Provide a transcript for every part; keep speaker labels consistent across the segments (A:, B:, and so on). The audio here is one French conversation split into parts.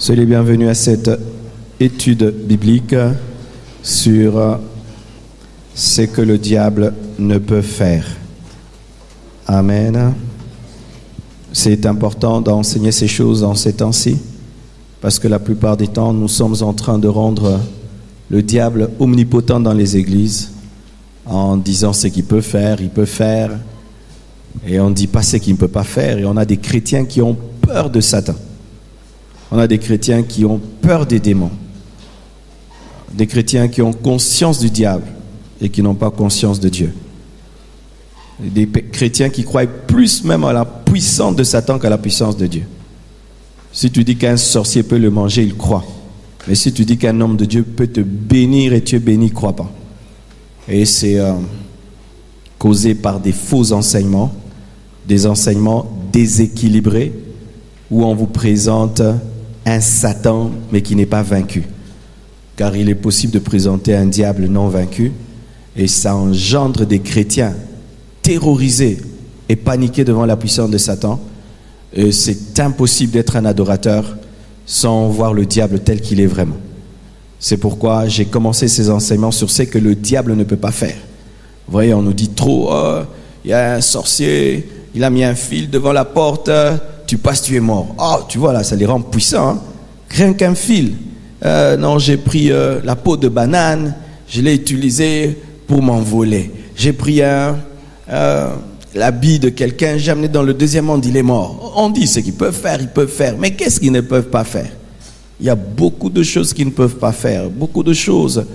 A: Soyez les bienvenus à cette étude biblique sur ce que le diable ne peut faire. Amen. C'est important d'enseigner ces choses en ces temps-ci, parce que la plupart des temps, nous sommes en train de rendre le diable omnipotent dans les églises, en disant ce qu'il peut faire, et on ne dit pas ce qu'il ne peut pas faire, et on a des chrétiens qui ont peur de Satan. On a des chrétiens qui ont peur des démons, des chrétiens qui ont conscience du diable et qui n'ont pas conscience de Dieu. Des chrétiens qui croient plus même à la puissance de Satan qu'à la puissance de Dieu. Si tu dis qu'un sorcier peut le manger, il croit. Mais si tu dis qu'un homme de Dieu peut te bénir et tu es béni, il ne croit pas. Et c'est causé par des faux enseignements, des enseignements déséquilibrés, où on vous présente un Satan, mais qui n'est pas vaincu. Car il est possible de présenter un diable non vaincu, et ça engendre des chrétiens terrorisés et paniqués devant la puissance de Satan. Et c'est impossible d'être un adorateur sans voir le diable tel qu'il est vraiment. C'est pourquoi j'ai commencé ces enseignements sur ce que le diable ne peut pas faire. Vous voyez, on nous dit trop, il y a un sorcier, il a mis un fil devant la porte, tu passes, tu es mort. Oh, tu vois là, ça les rend puissants. Hein? Rien qu'un fil. Non, j'ai pris la peau de banane, je l'ai utilisée pour m'envoler. J'ai pris l'habit de quelqu'un, j'ai amené dans le deuxième monde, il est mort. On dit ce qu'ils peuvent faire, ils peuvent faire. Mais qu'est-ce qu'ils ne peuvent pas faire? Il y a beaucoup de choses qu'ils ne peuvent pas faire, beaucoup de choses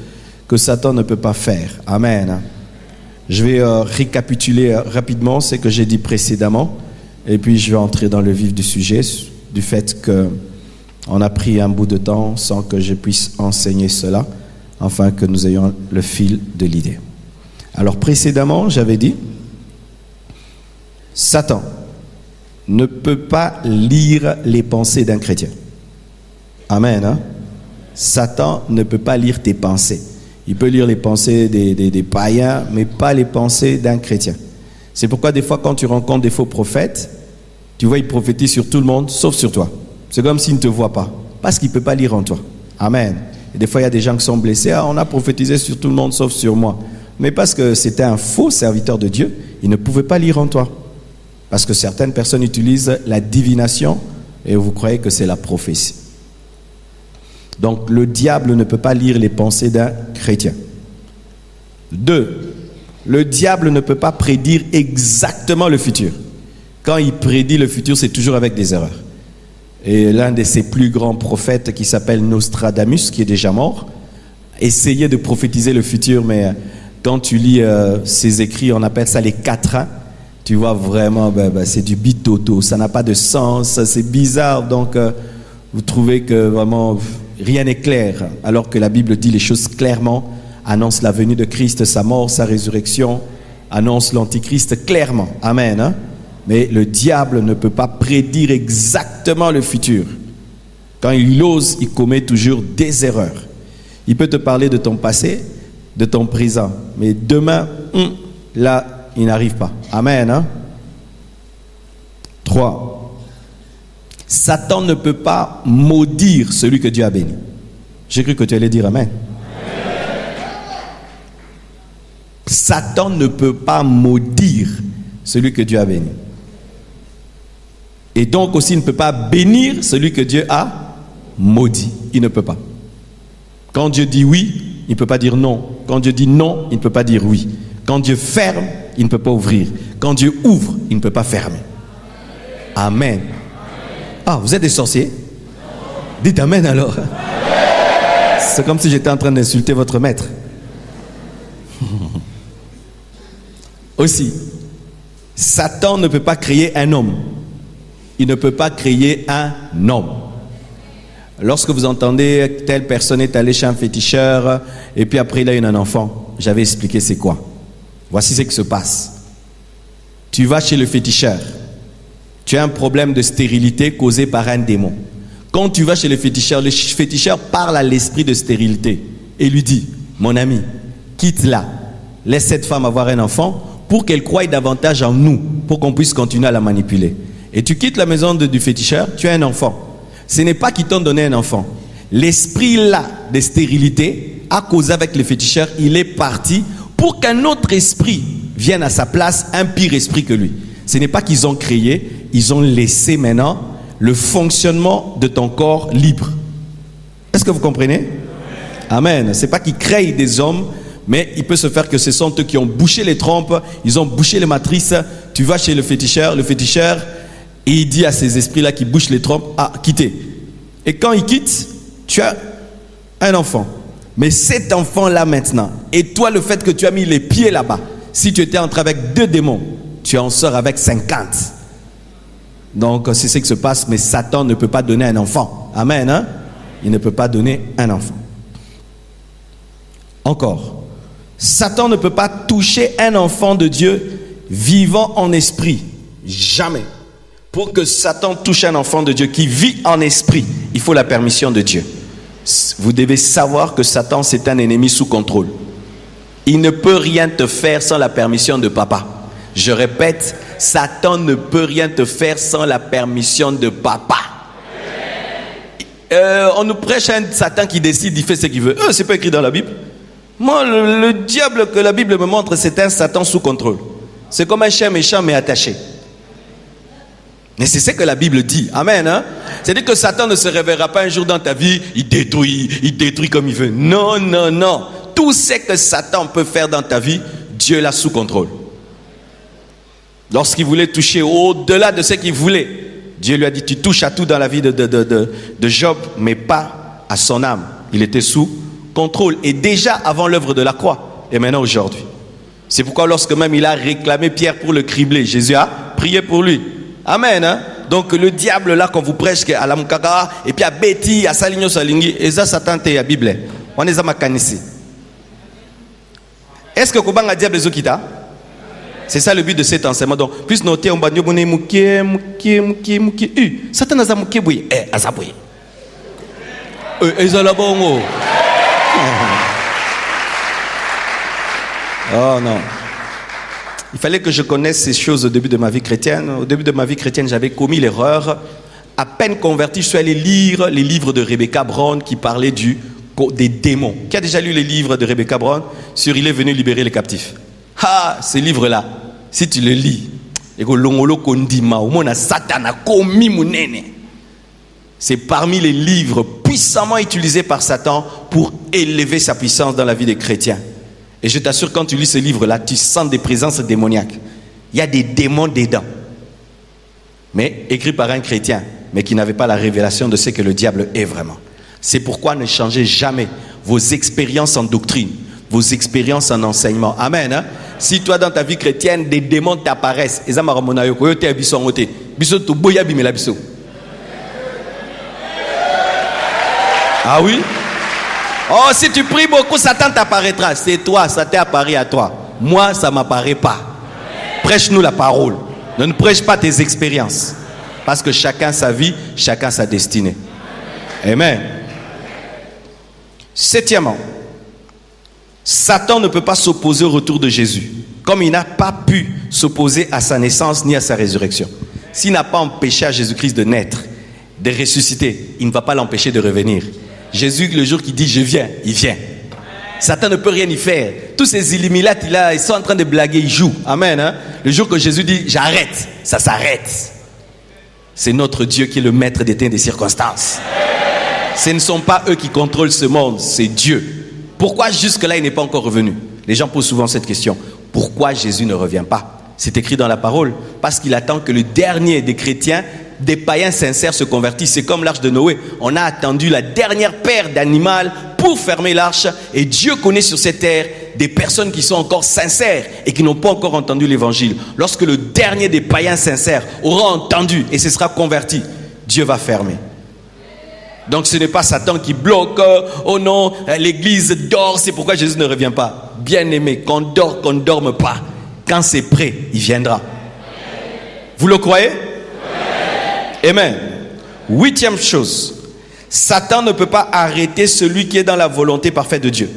A: que Satan ne peut pas faire. Amen. Je vais récapituler rapidement ce que j'ai dit précédemment. Et puis je vais entrer dans le vif du sujet, du fait qu'on a pris un bout de temps sans que je puisse enseigner cela, afin que nous ayons le fil de l'idée. Alors précédemment, j'avais dit, Satan ne peut pas lire les pensées d'un chrétien. Amen. Hein? Satan ne peut pas lire tes pensées. Il peut lire les pensées des païens, mais pas les pensées d'un chrétien. C'est pourquoi des fois, quand tu rencontres des faux prophètes, tu vois, ils prophétisent sur tout le monde, sauf sur toi. C'est comme s'ils ne te voient pas, parce qu'ils ne peuvent pas lire en toi. Amen. Et des fois, il y a des gens qui sont blessés. Ah, on a prophétisé sur tout le monde, sauf sur moi. Mais parce que c'était un faux serviteur de Dieu, il ne pouvait pas lire en toi. Parce que certaines personnes utilisent la divination et vous croyez que c'est la prophétie. Donc, le diable ne peut pas lire les pensées d'un chrétien. 2. Le diable ne peut pas prédire exactement le futur. Quand il prédit le futur, c'est toujours avec des erreurs. Et l'un de ses plus grands prophètes, qui s'appelle Nostradamus, qui est déjà mort, essayait de prophétiser le futur, mais quand tu lis ses écrits, on appelle ça les quatrains, tu vois vraiment, c'est du bitoto, ça n'a pas de sens, c'est bizarre, donc vous trouvez que vraiment rien n'est clair, alors que la Bible dit les choses clairement, annonce la venue de Christ, sa mort, sa résurrection, annonce l'antichrist clairement. Amen. Hein? Mais le diable ne peut pas prédire exactement le futur. Quand il ose, il commet toujours des erreurs. Il peut te parler de ton passé, de ton présent, mais demain, là, il n'arrive pas. Amen. Hein? 3. Satan ne peut pas maudire celui que Dieu a béni. J'ai cru que tu allais dire Amen. Satan ne peut pas maudire celui que Dieu a béni. Et donc aussi, il ne peut pas bénir celui que Dieu a maudit. Il ne peut pas. Quand Dieu dit oui, il ne peut pas dire non. Quand Dieu dit non, il ne peut pas dire oui. Quand Dieu ferme, il ne peut pas ouvrir. Quand Dieu ouvre, il ne peut pas fermer. Amen. Ah, vous êtes des sorciers? Dites Amen alors. C'est comme si j'étais en train d'insulter votre maître. Aussi, Satan ne peut pas créer un homme. Il ne peut pas créer un homme. Lorsque vous entendez telle personne est allée chez un féticheur et puis après il a eu un enfant, j'avais expliqué c'est quoi. Voici ce qui se passe. Tu vas chez le féticheur. Tu as un problème de stérilité causé par un démon. Quand tu vas chez le féticheur parle à l'esprit de stérilité et lui dit, mon ami, quitte-la, laisse cette femme avoir un enfant pour qu'elle croie davantage en nous, pour qu'on puisse continuer à la manipuler. Et tu quittes la maison du féticheur, tu as un enfant. Ce n'est pas qu'ils t'ont donné un enfant. L'esprit là de stérilité, à cause avec les féticheurs, il est parti pour qu'un autre esprit vienne à sa place, un pire esprit que lui. Ce n'est pas qu'ils ont créé, ils ont laissé maintenant le fonctionnement de ton corps libre. Est-ce que vous comprenez? Amen. Ce n'est pas qu'ils créent des hommes, mais il peut se faire que ce sont eux qui ont bouché les trompes, ils ont bouché les matrices. Tu vas chez le féticheur, et il dit à ces esprits-là qui bouchent les trompes, ah, quittez. Et quand il quitte, tu as un enfant. Mais cet enfant-là maintenant, et toi le fait que tu as mis les pieds là-bas, si tu étais entré avec 2 démons, tu en sors avec 50. Donc c'est ce qui se passe, mais Satan ne peut pas donner un enfant. Amen, hein? Il ne peut pas donner un enfant. Encore, Satan ne peut pas toucher un enfant de Dieu vivant en esprit. Jamais. Pour que Satan touche un enfant de Dieu qui vit en esprit, il faut la permission de Dieu. Vous devez savoir que Satan, c'est un ennemi sous contrôle. Il ne peut rien te faire sans la permission de papa. Je répète, Satan ne peut rien te faire sans la permission de papa. On nous prêche un Satan qui décide, il fait ce qu'il veut. C'est pas écrit dans la Bible. Moi, le diable que la Bible me montre, c'est un Satan sous contrôle. C'est comme un chien méchant mais attaché. Mais c'est ce que la Bible dit. Amen. Hein? C'est-à-dire que Satan ne se réveillera pas un jour dans ta vie, il détruit comme il veut. Non, non, non. Tout ce que Satan peut faire dans ta vie, Dieu l'a sous contrôle. Lorsqu'il voulait toucher au-delà de ce qu'il voulait, Dieu lui a dit, tu touches à tout dans la vie de Job, mais pas à son âme. Il était sous contrôle. Et déjà avant l'œuvre de la croix, et maintenant aujourd'hui. C'est pourquoi lorsque même il a réclamé Pierre pour le cribler, Jésus a prié pour lui. Amen. Hein? Donc le diable là qu'on vous prêche à la mukaka et puis à Betty, à Saligno Salingi, et ça Satan te ya Bible. On est à makanisi. Est-ce que Kobanga diable zokita? C'est ça le but de cet enseignement. Donc plus noter on banyo boné muké. Satan aza muké boui. Azaboui. Ezalabongo. Oh non. Il fallait que je connaisse ces choses au début de ma vie chrétienne. Au début de ma vie chrétienne, j'avais commis l'erreur. À peine converti, je suis allé lire les livres de Rebecca Brown qui parlaient des démons. Qui a déjà lu les livres de Rebecca Brown sur Il est venu libérer les captifs? Ah, ces livres-là, si tu les lis, c'est parmi les livres puissamment utilisés par Satan pour élever sa puissance dans la vie des chrétiens. Et je t'assure, quand tu lis ce livre-là, tu sens des présences démoniaques. Il y a des démons dedans. Mais écrit par un chrétien, mais qui n'avait pas la révélation de ce que le diable est vraiment. C'est pourquoi ne changez jamais vos expériences en doctrine, vos expériences en enseignement. Amen. Hein? Si toi, dans ta vie chrétienne, des démons t'apparaissent, ah oui? Oh, si tu pries beaucoup, Satan t'apparaîtra. C'est toi, ça t'est apparu à toi. Moi, ça ne m'apparaît pas. Prêche-nous la parole. Ne prêche pas tes expériences. Parce que chacun sa vie, chacun sa destinée. Amen. Septièmement, Satan ne peut pas s'opposer au retour de Jésus. Comme il n'a pas pu s'opposer à sa naissance ni à sa résurrection. S'il n'a pas empêché à Jésus-Christ de naître, de ressusciter, il ne va pas l'empêcher de revenir. Jésus, le jour qu'il dit je viens, il vient. Satan ne peut rien y faire. Tous ces Illuminates là, ils sont en train de blaguer, ils jouent. Amen. Hein? Le jour que Jésus dit j'arrête, ça s'arrête. C'est notre Dieu qui est le maître des temps et des circonstances. Ce ne sont pas eux qui contrôlent ce monde, c'est Dieu. Pourquoi jusque-là il n'est pas encore revenu? Les gens posent souvent cette question. Pourquoi Jésus ne revient pas? C'est écrit dans la parole. Parce qu'il attend que le dernier des chrétiens, des païens sincères se convertissent. C'est comme l'arche de Noé. On a attendu la dernière paire d'animaux pour fermer l'arche. Et Dieu connaît sur cette terre des personnes qui sont encore sincères et qui n'ont pas encore entendu l'évangile. Lorsque le dernier des païens sincères aura entendu et se sera converti, Dieu va fermer. Donc ce n'est pas Satan qui bloque. Oh non, l'église dort, c'est pourquoi Jésus ne revient pas. Bien aimé, qu'on dort, qu'on ne dorme pas. Quand c'est prêt, il viendra. Vous le croyez? Amen. Huitième chose, Satan ne peut pas arrêter celui qui est dans la volonté parfaite de Dieu.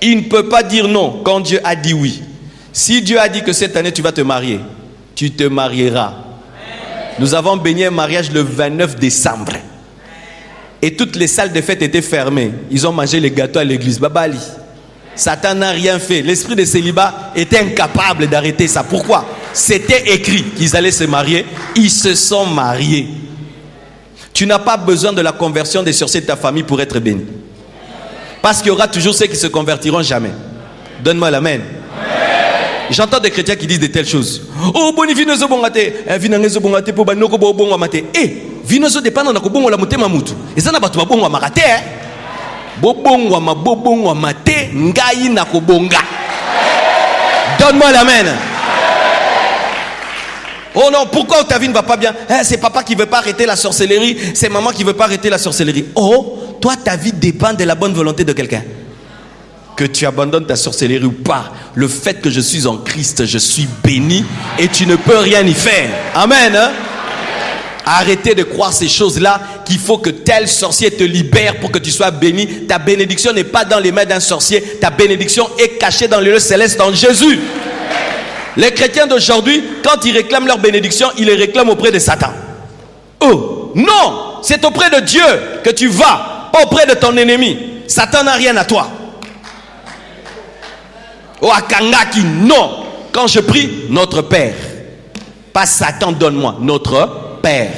A: Il ne peut pas dire non quand Dieu a dit oui. Si Dieu a dit que cette année tu vas te marier, tu te marieras. Nous avons béni un mariage le 29 décembre. Et toutes les salles de fête étaient fermées. Ils ont mangé les gâteaux à l'église. Babali. Satan n'a rien fait. L'esprit de célibat était incapable d'arrêter ça. Pourquoi? C'était écrit qu'ils allaient se marier. Ils se sont mariés. Tu n'as pas besoin de la conversion des sorciers de ta famille pour être béni. Parce qu'il y aura toujours ceux qui se convertiront jamais. Donne-moi l'amen. J'entends des chrétiens qui disent de telles choses. Oh, boni vinozo bongate, vinangezo bongate po banoko bo bongo mate. Vinozo dépend na ko bongo la motema mutu. Ezana batu ba bongo makate. Bo bongo mate ngai na ko bonga. Donne-moi l'amen. Oh non, pourquoi ta vie ne va pas bien? C'est papa qui veut pas arrêter la sorcellerie, c'est maman qui veut pas arrêter la sorcellerie. Oh, toi ta vie dépend de la bonne volonté de quelqu'un. Que tu abandonnes ta sorcellerie ou pas, le fait que je suis en Christ, je suis béni et tu ne peux rien y faire. Amen. Hein? Arrêtez de croire ces choses-là, qu'il faut que tel sorcier te libère pour que tu sois béni. Ta bénédiction n'est pas dans les mains d'un sorcier, ta bénédiction est cachée dans le lieu céleste en Jésus. Les chrétiens d'aujourd'hui, quand ils réclament leur bénédiction, ils les réclament auprès de Satan. Oh, non, c'est auprès de Dieu que tu vas, pas auprès de ton ennemi. Satan n'a rien à toi. Oh, Akangaki, non. Quand je prie, notre Père. Pas Satan, donne-moi, notre Père.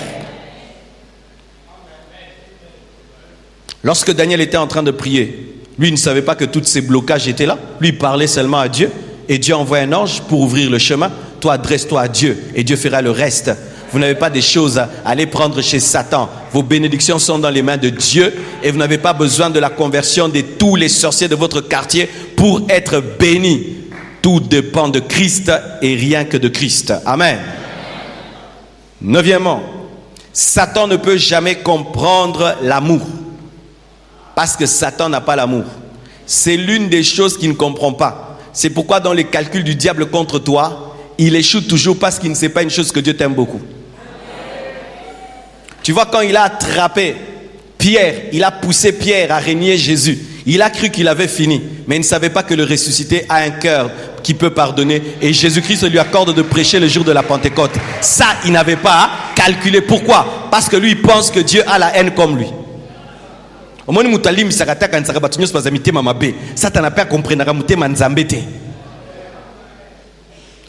A: Lorsque Daniel était en train de prier, lui il ne savait pas que tous ces blocages étaient là. Lui il parlait seulement à Dieu. Et Dieu envoie un ange pour ouvrir le chemin. Toi, adresse-toi à Dieu et Dieu fera le reste. Vous n'avez pas des choses à aller prendre chez Satan. Vos bénédictions sont dans les mains de Dieu et vous n'avez pas besoin de la conversion de tous les sorciers de votre quartier pour être bénis. Tout dépend de Christ et rien que de Christ. Amen. Neuvièmement, Satan ne peut jamais comprendre l'amour. Parce que Satan n'a pas l'amour. C'est l'une des choses qu'il ne comprend pas. C'est pourquoi dans les calculs du diable contre toi, il échoue toujours parce qu'il ne sait pas une chose, que Dieu t'aime beaucoup. Tu vois, quand il a attrapé Pierre, il a poussé Pierre à régner Jésus. Il a cru qu'il avait fini, mais il ne savait pas que le ressuscité a un cœur qui peut pardonner. Et Jésus-Christ lui accorde de prêcher le jour de la Pentecôte. Ça, il n'avait pas calculé. Pourquoi? Parce que lui, il pense que Dieu a la haine comme lui.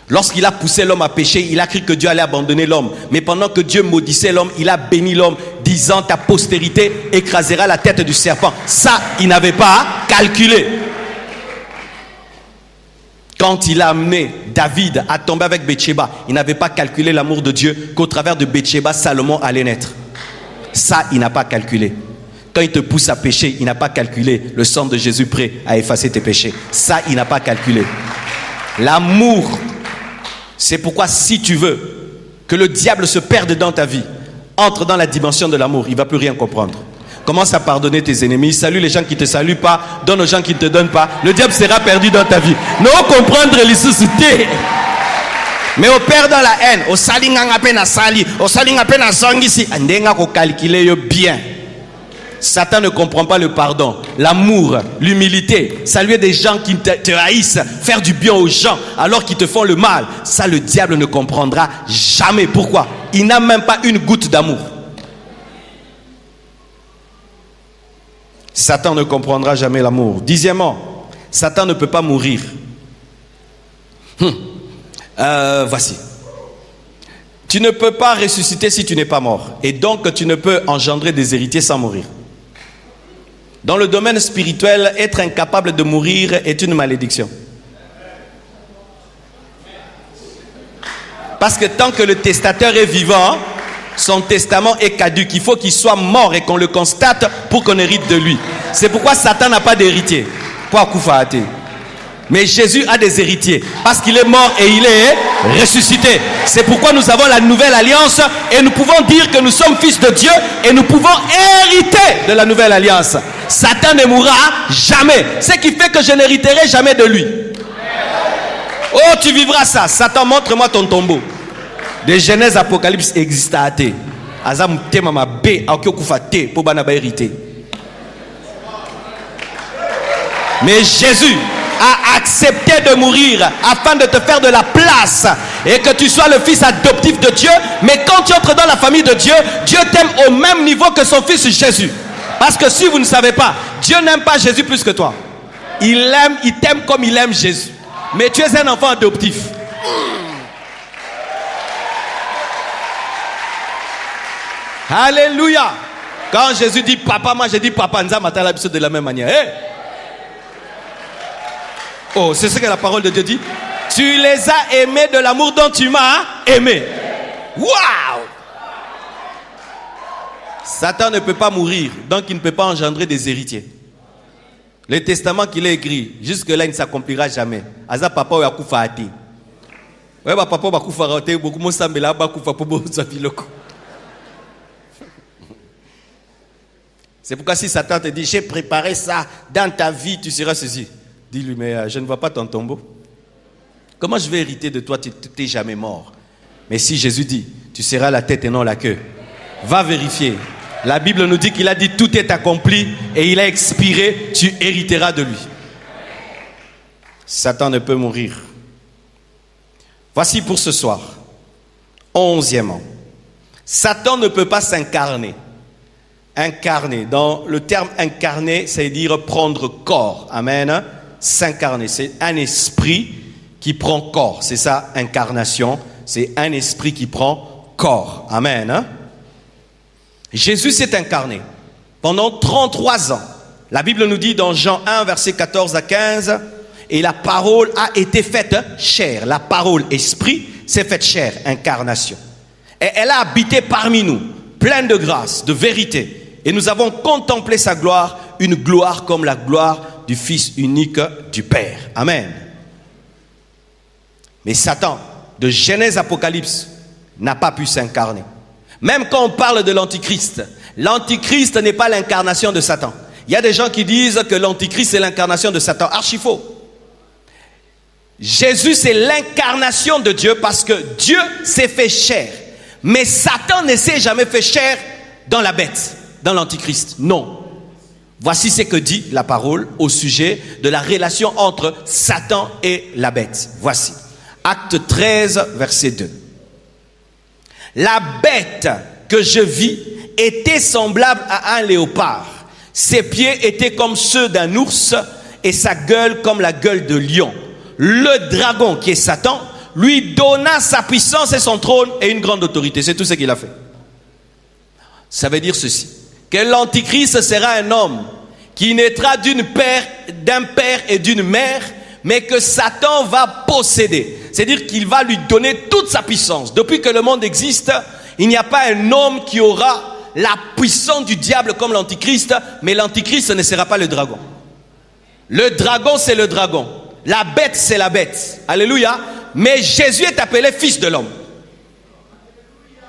A: Lorsqu'il a poussé l'homme à pécher, il a cru que Dieu allait abandonner l'homme. Mais pendant que Dieu maudissait l'homme, il a béni l'homme, disant: ta postérité écrasera la tête du serpent. Ça, il n'avait pas calculé. Quand il a amené David à tomber avec Bathsheba, il n'avait pas calculé l'amour de Dieu, qu'au travers de Bathsheba, Salomon allait naître. Ça, il n'a pas calculé. Quand il te pousse à pécher, il n'a pas calculé le sang de Jésus prêt à effacer tes péchés. Ça, il n'a pas calculé. L'amour, c'est pourquoi si tu veux que le diable se perde dans ta vie, entre dans la dimension de l'amour, il ne va plus rien comprendre. Commence à pardonner tes ennemis, salue les gens qui ne te saluent pas, donne aux gens qui ne te donnent pas. Le diable sera perdu dans ta vie. Non comprendre les sociétés. Mais au père dans la haine, au salinga pena sali, au salinga pena sangisi, andenga ko calculer bien. Satan ne comprend pas le pardon, l'amour, l'humilité, saluer des gens qui te haïssent, faire du bien aux gens alors qu'ils te font le mal. Ça, le diable ne comprendra jamais. Pourquoi? Il n'a même pas une goutte d'amour. Satan ne comprendra jamais l'amour. Dixièmement, Satan ne peut pas mourir. Voici. Tu ne peux pas ressusciter si tu n'es pas mort. Et donc, tu ne peux engendrer des héritiers sans mourir. Dans le domaine spirituel, être incapable de mourir est une malédiction. Parce que tant que le testateur est vivant, son testament est caduc. Il faut qu'il soit mort et qu'on le constate pour qu'on hérite de lui. C'est pourquoi Satan n'a pas d'héritier. Mais Jésus a des héritiers parce qu'il est mort et il est ressuscité. C'est pourquoi nous avons la nouvelle alliance et nous pouvons dire que nous sommes fils de Dieu et nous pouvons hériter de la nouvelle alliance. Satan ne mourra jamais. Ce qui fait que je n'hériterai jamais de lui. Oh, tu vivras ça. Satan, montre-moi ton tombeau. De Genèse Apocalypse existe à thé. Azam tema ma bé a okufate pour banaba hériter. Mais Jésus a accepté de mourir afin de te faire de la place et que tu sois le fils adoptif de Dieu, mais quand tu entres dans la famille de Dieu, Dieu t'aime au même niveau que son fils Jésus. Parce que si vous ne savez pas, Dieu n'aime pas Jésus plus que toi. Il t'aime comme il aime Jésus. Mais tu es un enfant adoptif. Alléluia. Quand Jésus dit papa, moi je dis papa, nous avons de la même manière. Hey! Oh, c'est ce que la parole de Dieu dit. Tu les as aimés de l'amour dont tu m'as aimé. Waouh! Satan ne peut pas mourir, donc il ne peut pas engendrer des héritiers. Le testament qu'il a écrit, jusque-là, il ne s'accomplira jamais. Aza papa ou akufa ate. Ouais, papa ou akufa ate, beaucoup de gens là, akufa pobo zaviloko. C'est pourquoi si Satan te dit, j'ai préparé ça dans ta vie, tu seras ceci. Dis-lui, mais je ne vois pas ton tombeau. Comment je vais hériter de toi, tu n'es jamais mort. Mais si Jésus dit, tu seras la tête et non la queue, va vérifier. La Bible nous dit qu'il a dit, tout est accompli et il a expiré, tu hériteras de lui. Satan ne peut mourir. Voici pour ce soir. 11e. Satan ne peut pas s'incarner. Incarner. Dans le terme incarner, c'est dire prendre corps. Amen. S'incarner. C'est un esprit qui prend corps. C'est ça, incarnation. C'est un esprit qui prend corps. Amen. Jésus s'est incarné pendant 33 ans. La Bible nous dit dans Jean 1, versets 14 à 15, et la parole a été faite chair. La parole, esprit, s'est faite chair, incarnation. Et elle a habité parmi nous, pleine de grâce, de vérité. Et nous avons contemplé sa gloire, une gloire comme la gloire du Fils unique du Père. Amen. Mais Satan, de Genèse Apocalypse, n'a pas pu s'incarner. Même quand on parle de l'Antichrist, l'Antichrist n'est pas l'incarnation de Satan. Il y a des gens qui disent que l'Antichrist est l'incarnation de Satan. Archi faux. Jésus c'est l'incarnation de Dieu parce que Dieu s'est fait chair. Mais Satan ne s'est jamais fait chair dans la bête, dans l'Antichrist. Non. Voici ce que dit la parole au sujet de la relation entre Satan et la bête. Voici. Acte 13, verset 2. La bête que je vis était semblable à un léopard. Ses pieds étaient comme ceux d'un ours et sa gueule comme la gueule de lion. Le dragon, qui est Satan, lui donna sa puissance et son trône et une grande autorité. C'est tout ce qu'il a fait. Ça veut dire ceci, que l'Antichrist sera un homme qui naîtra d'un père et d'une mère, mais que Satan va posséder. C'est-à-dire qu'il va lui donner toute sa puissance. Depuis que le monde existe, il n'y a pas un homme qui aura la puissance du diable comme l'Antichrist, mais l'Antichrist ne sera pas le dragon. Le dragon, c'est le dragon. La bête, c'est la bête. Alléluia. Mais Jésus est appelé fils de l'homme.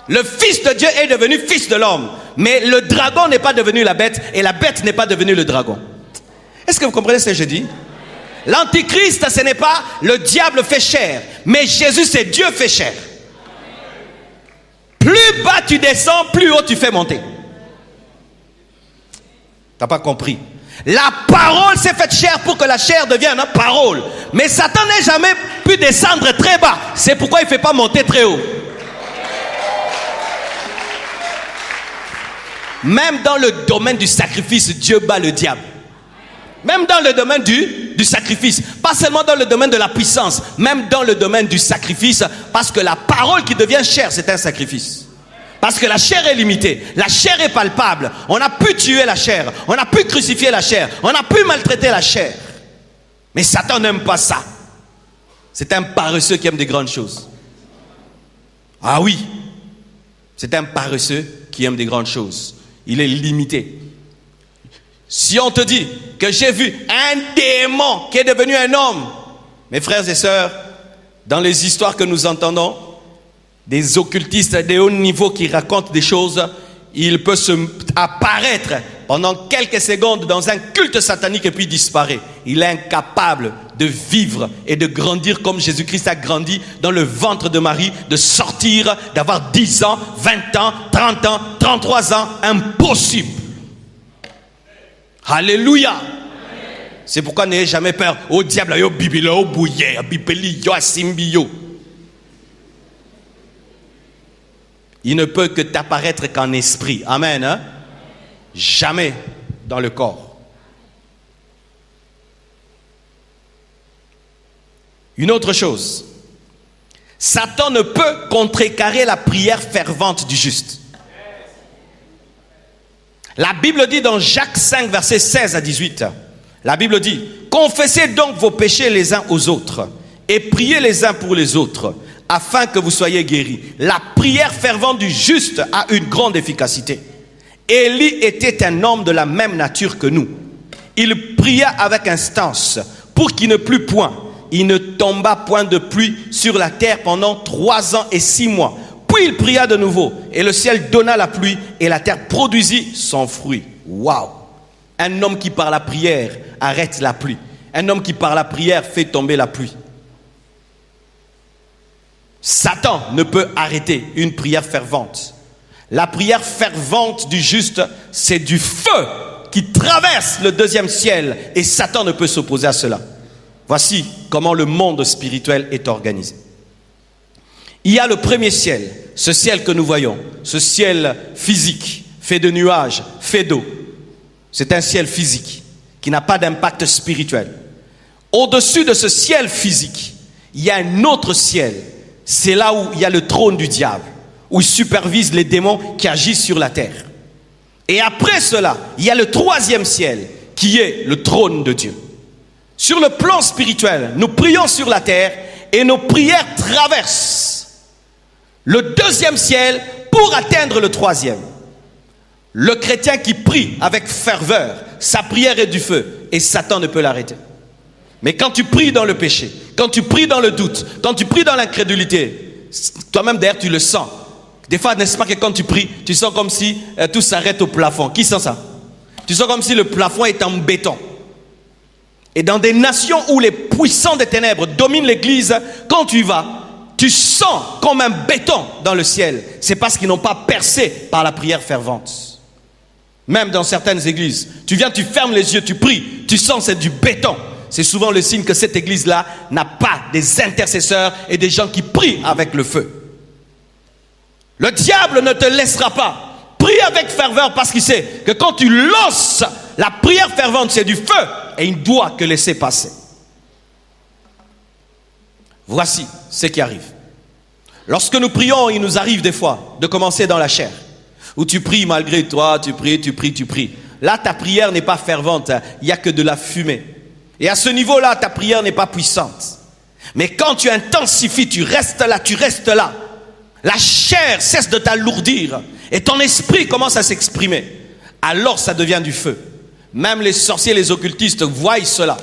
A: Le fils de Dieu est devenu fils de l'homme. Mais le dragon n'est pas devenu la bête et la bête n'est pas devenue le dragon. Est-ce que vous comprenez ce que je dis? L'Antichrist, ce n'est pas le diable fait chair, mais Jésus, c'est Dieu fait chair. Plus bas tu descends, plus haut tu fais monter. T'as pas compris? La parole s'est faite chair pour que la chair devienne une parole. Mais Satan n'a jamais pu descendre très bas. C'est pourquoi il ne fait pas monter très haut. Même dans le domaine du sacrifice, Dieu bat le diable. Même dans le domaine du sacrifice. Pas seulement dans le domaine de la puissance. Même dans le domaine du sacrifice. Parce que la parole qui devient chair, c'est un sacrifice. Parce que la chair est limitée. La chair est palpable. On a pu tuer la chair. On a pu crucifier la chair. On a pu maltraiter la chair. Mais Satan n'aime pas ça. C'est un paresseux qui aime des grandes choses. Ah oui. C'est un paresseux qui aime des grandes choses. Il est limité. Si on te dit que j'ai vu un démon qui est devenu un homme, mes frères et sœurs, dans les histoires que nous entendons, des occultistes de haut niveau qui racontent des choses, il peut apparaître pendant quelques secondes dans un culte satanique et puis disparaître. Il est incapable de vivre et de grandir comme Jésus-Christ a grandi dans le ventre de Marie, de sortir, d'avoir 10 ans, 20 ans, 30 ans, 33 ans, impossible. Alléluia. C'est pourquoi n'ayez jamais peur. Au diable, au bibilo, au bouillé, au bibeli, au asimbi. Il ne peut que t'apparaître qu'en esprit. Amen. Hein? Jamais dans le corps. Une autre chose. Satan ne peut contrecarrer la prière fervente du juste. La Bible dit dans Jacques 5, versets 16 à 18, la Bible dit, « Confessez donc vos péchés les uns aux autres et priez les uns pour les autres, afin que vous soyez guéris. » La prière fervente du juste a une grande efficacité. Élie était un homme de la même nature que nous. Il pria avec instance pour qu'il ne plût point. Il ne tomba point de pluie sur la terre pendant 3 ans et 6 mois. Puis il pria de nouveau, et le ciel donna la pluie, et la terre produisit son fruit. Waouh! Un homme qui par la prière arrête la pluie. Un homme qui par la prière fait tomber la pluie. Satan ne peut arrêter une prière fervente. La prière fervente du juste, c'est du feu qui traverse le 2e ciel, et Satan ne peut s'opposer à cela. Voici comment le monde spirituel est organisé. Il y a le premier ciel, ce ciel que nous voyons, ce ciel physique, fait de nuages, fait d'eau. C'est un ciel physique qui n'a pas d'impact spirituel. Au-dessus de ce ciel physique, il y a un autre ciel. C'est là où il y a le trône du diable, où il supervise les démons qui agissent sur la terre. Et après cela, il y a le 3e ciel, qui est le trône de Dieu. Sur le plan spirituel, nous prions sur la terre et nos prières traversent le 2e ciel pour atteindre le 3e. Le chrétien qui prie avec ferveur, sa prière est du feu et Satan ne peut l'arrêter. Mais quand tu pries dans le péché, quand tu pries dans le doute, quand tu pries dans l'incrédulité, toi-même d'ailleurs tu le sens. Des fois, n'est-ce pas que quand tu pries, tu sens comme si tout s'arrête au plafond. Qui sent ça? Tu sens comme si le plafond est en béton. Et dans des nations où les puissants des ténèbres dominent l'église, quand tu y vas, tu sens comme un béton dans le ciel. C'est parce qu'ils n'ont pas percé par la prière fervente. Même dans certaines églises, tu viens, tu fermes les yeux, tu pries, tu sens c'est du béton. C'est souvent le signe que cette église-là n'a pas des intercesseurs et des gens qui prient avec le feu. Le diable ne te laissera pas. Prie avec ferveur parce qu'il sait que quand tu lances la prière fervente, c'est du feu et il ne doit que laisser passer. Voici ce qui arrive. Lorsque nous prions, il nous arrive des fois de commencer dans la chair, où tu pries malgré toi, tu pries. Là, ta prière n'est pas fervente, il n'y a que de la fumée. Et à ce niveau-là, ta prière n'est pas puissante. Mais quand tu intensifies, tu restes là. La chair cesse de t'alourdir et ton esprit commence à s'exprimer. Alors ça devient du feu. Même les sorciers, les occultistes voient cela.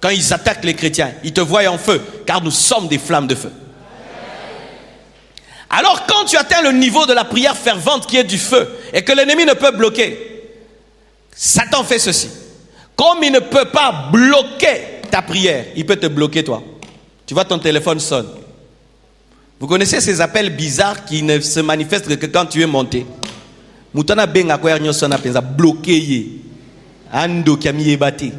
A: Quand ils attaquent les chrétiens, ils te voient en feu, car nous sommes des flammes de feu. Alors quand tu atteins le niveau de la prière fervente qui est du feu, et que l'ennemi ne peut bloquer, Satan fait ceci. Comme il ne peut pas bloquer ta prière, il peut te bloquer toi. Tu vois, ton téléphone sonne. Vous connaissez ces appels bizarres qui ne se manifestent que quand tu es monté. Moutana benga kwa nyosona penza bloqué ando kamiyebate.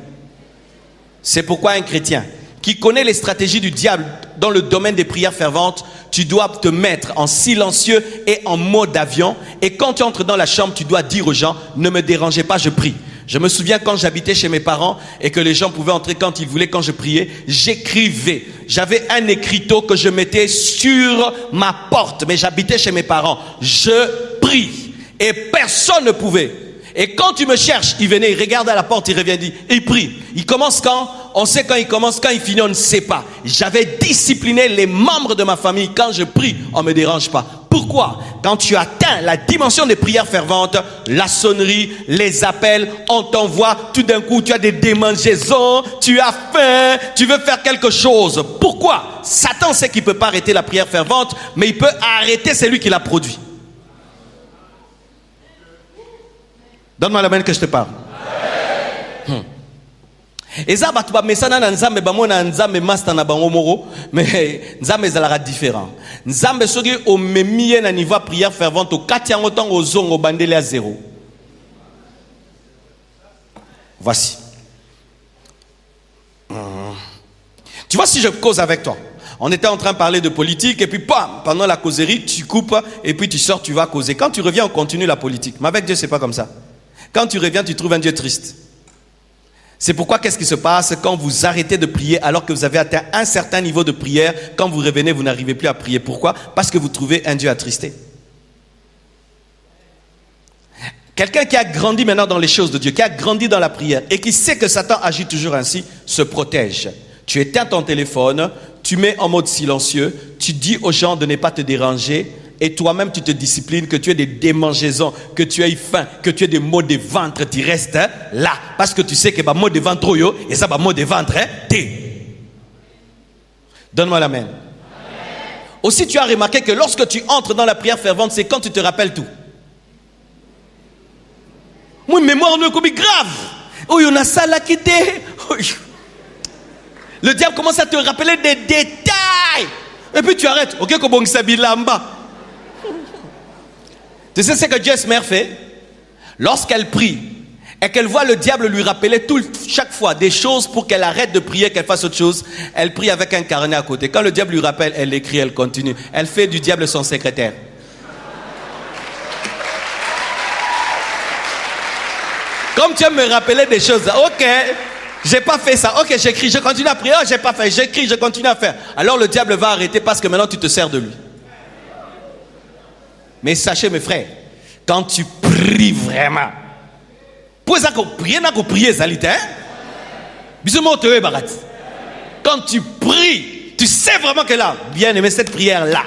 A: C'est pourquoi un chrétien qui connaît les stratégies du diable dans le domaine des prières ferventes, tu dois te mettre en silencieux et en mode avion. Et quand tu entres dans la chambre, tu dois dire aux gens, ne me dérangez pas, je prie. Je me souviens quand j'habitais chez mes parents et que les gens pouvaient entrer quand ils voulaient, quand je priais, j'écrivais. J'avais un écriteau que je mettais sur ma porte, mais j'habitais chez mes parents. Je prie et personne ne pouvait. Et quand tu me cherches, il venait, il regarde à la porte, il revient, il prie. Il commence quand? On sait quand il commence, quand il finit, on ne sait pas. J'avais discipliné les membres de ma famille. Quand je prie, on ne me dérange pas. Pourquoi? Quand tu atteins la dimension des prières ferventes, la sonnerie, les appels, on t'envoie, tout d'un coup, tu as des démangeaisons, tu as faim, tu veux faire quelque chose. Pourquoi? Satan sait qu'il ne peut pas arrêter la prière fervente, mais il peut arrêter celui qui l'a produit. Donne-moi la main que je te parle. Et ça, mais ça n'a nzambe bamona nzambe master na bango moro, mais nzambe zalara différent. Nzambe soki o memiye na niveau prière fervente au katiango tango zongo bandele à 0. Voici. Tu vois, si je cause avec toi, On était en train de parler de politique et puis bam, pendant la causerie, tu coupes et puis tu sors, tu vas causer. Quand tu reviens, on continue la politique. Mais avec Dieu, c'est pas comme ça. Quand tu reviens, tu trouves un Dieu triste. C'est pourquoi qu'est-ce qui se passe quand vous arrêtez de prier alors que vous avez atteint un certain niveau de prière, quand vous revenez, vous n'arrivez plus à prier. Pourquoi? Parce que vous trouvez un Dieu attristé. Quelqu'un qui a grandi maintenant dans les choses de Dieu, qui a grandi dans la prière et qui sait que Satan agit toujours ainsi, se protège. Tu éteins ton téléphone, tu mets en mode silencieux, tu dis aux gens de ne pas te déranger et toi-même tu te disciplines, que tu aies des démangeaisons, que tu aies faim, que tu aies des maux de ventre, tu restes là. Parce que tu sais que maux de ventre, et ça, maux de ventre, t'es. Donne-moi l'amen. Aussi, tu as remarqué que lorsque tu entres dans la prière fervente, c'est quand tu te rappelles tout. Moi, mémoire ne comme grave. Oh, il y en a ça là qui t'est. Le diable commence à te rappeler des détails. Et puis tu arrêtes. Ok, comme on s'habille là-bas. Tu sais ce que Jess Mère fait? Lorsqu'elle prie et qu'elle voit le diable lui rappeler chaque fois des choses pour qu'elle arrête de prier, qu'elle fasse autre chose, elle prie avec un carnet à côté. Quand le diable lui rappelle, elle écrit, elle continue. Elle fait du diable son secrétaire. Comme tu aimes me rappeler des choses, ok, j'ai pas fait ça, ok, j'écris, je continue à prier, oh, j'ai pas fait, j'écris, je continue à faire. Alors le diable va arrêter parce que maintenant tu te sers de lui. Mais sachez mes frères, quand tu pries vraiment, quand tu pries, tu sais vraiment que là, bien aimé, cette prière-là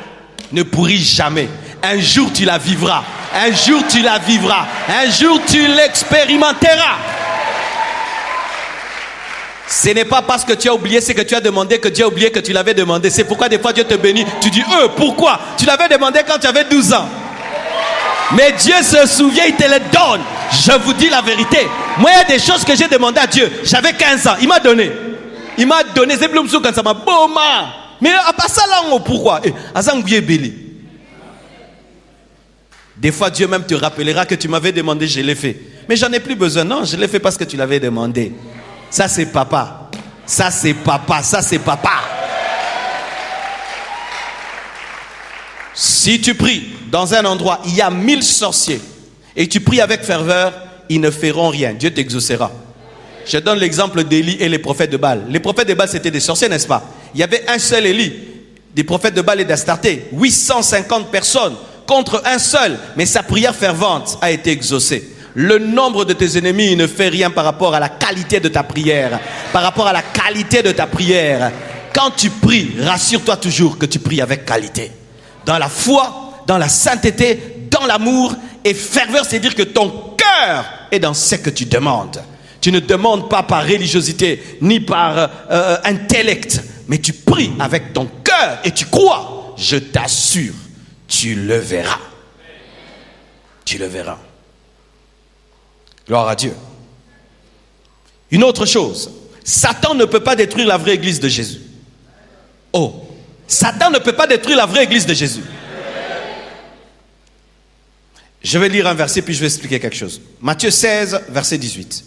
A: ne pourrit jamais. Un jour tu la vivras, un jour tu la vivras, un jour tu l'expérimenteras. Ce n'est pas parce que tu as oublié ce que tu as demandé que Dieu a oublié que tu l'avais demandé. C'est pourquoi des fois Dieu te bénit. Tu dis, pourquoi? Tu l'avais demandé quand tu avais 12 ans. Mais Dieu se souvient, il te les donne. Je vous dis la vérité. Moi, il y a des choses que j'ai demandé à Dieu. J'avais 15 ans. Il m'a donné. Il m'a donné. C'est plus quand ça m'a boma. Mais à part ça, là, pourquoi? Des fois, Dieu même te rappellera que tu m'avais demandé, je l'ai fait. Mais j'en ai plus besoin. Non, je l'ai fait parce que tu l'avais demandé. Ça, c'est papa. Ça, c'est papa. Ça, c'est papa. Si tu pries dans un endroit, il y a 1000 sorciers et tu pries avec ferveur, ils ne feront rien. Dieu t'exaucera. Je donne l'exemple d'Élie et les prophètes de Baal. Les prophètes de Baal, c'était des sorciers, n'est-ce pas? Il y avait un seul Élie, des prophètes de Baal et d'Astarté. 850 personnes contre un seul. Mais sa prière fervente a été exaucée. Le nombre de tes ennemis ne fait rien par rapport à la qualité de ta prière. Par rapport à la qualité de ta prière. Quand tu pries, rassure-toi toujours que tu pries avec qualité. Dans la foi, dans la sainteté, dans l'amour. Et ferveur, c'est dire que ton cœur est dans ce que tu demandes. Tu ne demandes pas par religiosité, ni par intellect. Mais tu pries avec ton cœur et tu crois. Je t'assure, tu le verras. Tu le verras. Gloire à Dieu. Une autre chose. Satan ne peut pas détruire la vraie église de Jésus. Oh. Satan ne peut pas détruire la vraie église de Jésus. Je vais lire un verset puis je vais expliquer quelque chose. Matthieu 16, verset 18.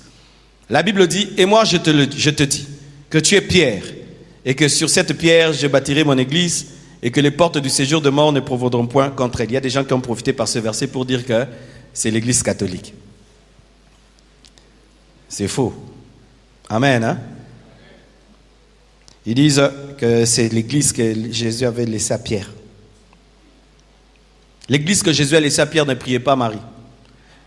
A: La Bible dit, et moi je te dis que tu es Pierre et que sur cette pierre je bâtirai mon église et que les portes du séjour de mort ne prévaudront point contre elle. Il y a des gens qui ont profité par ce verset pour dire que c'est l'église catholique. C'est faux. Amen, hein? Ils disent que c'est l'église que Jésus avait laissée à Pierre. L'église que Jésus a laissée à Pierre ne priait pas Marie.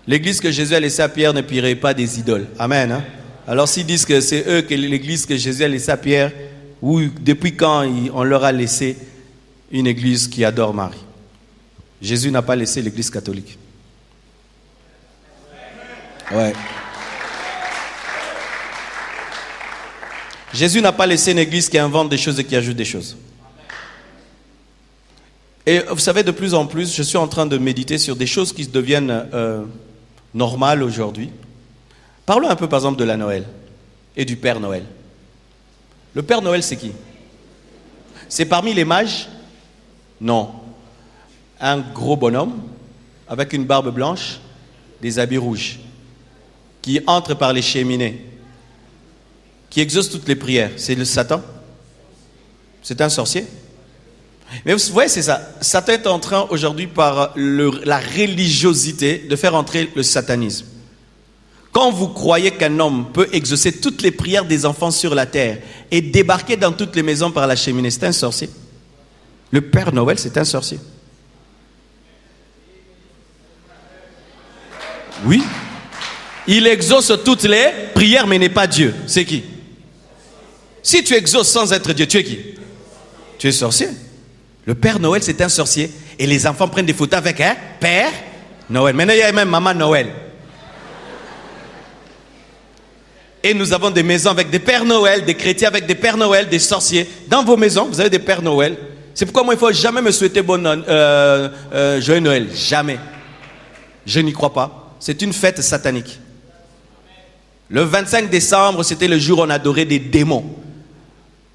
A: L'église que Jésus a laissée à Pierre ne prierait pas des idoles. Amen. Hein? Alors s'ils disent que c'est eux, que l'église que Jésus a laissée à Pierre, ou depuis quand on leur a laissé une église qui adore Marie? Jésus n'a pas laissé l'église catholique. Ouais. Jésus n'a pas laissé une église qui invente des choses et qui ajoute des choses. Et vous savez, de plus en plus, je suis en train de méditer sur des choses qui deviennent normales aujourd'hui. Parlons un peu, par exemple, de la Noël et du Père Noël. Le Père Noël, c'est qui? C'est parmi les mages? Non. Un gros bonhomme avec une barbe blanche, des habits rouges, qui entre par les cheminées, qui exauce toutes les prières. C'est le Satan? C'est un sorcier? Mais vous voyez, c'est ça. Satan est en train aujourd'hui par la religiosité de faire entrer le satanisme. Quand vous croyez qu'un homme peut exaucer toutes les prières des enfants sur la terre et débarquer dans toutes les maisons par la cheminée, c'est un sorcier. Le Père Noël, c'est un sorcier. Oui. Il exauce toutes les prières, mais n'est pas Dieu. C'est qui? Si tu exauces sans être Dieu, tu es qui? Tu es sorcier. Le Père Noël, c'est un sorcier. Et les enfants prennent des photos avec un Père Noël. Maintenant, il y a même Maman Noël. Et nous avons des maisons avec des Pères Noël, des chrétiens avec des Pères Noël, des sorciers. Dans vos maisons, vous avez des Pères Noël. C'est pourquoi moi, il ne faut jamais me souhaiter joyeux Noël. Jamais. Je n'y crois pas. C'est une fête satanique. Le 25 décembre, c'était le jour où on adorait des démons.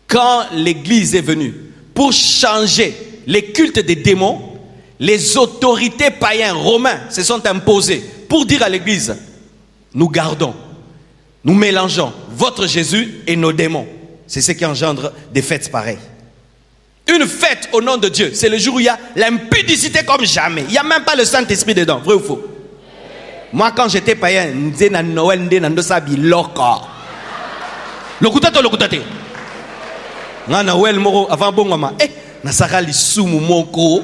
A: Quand l'Église est venue pour changer les cultes des démons, les autorités païens romains se sont imposées pour dire à l'Église, nous gardons, nous mélangeons votre Jésus et nos démons. C'est ce qui engendre des fêtes pareilles. Une fête au nom de Dieu, c'est le jour où il y a l'impudicité comme jamais. Il n'y a même pas le Saint-Esprit dedans, vrai ou faux? Moi, quand j'étais païen, je disais Noël, lokutate. Nga Noël moro avant bongoma nasaka lisumu moko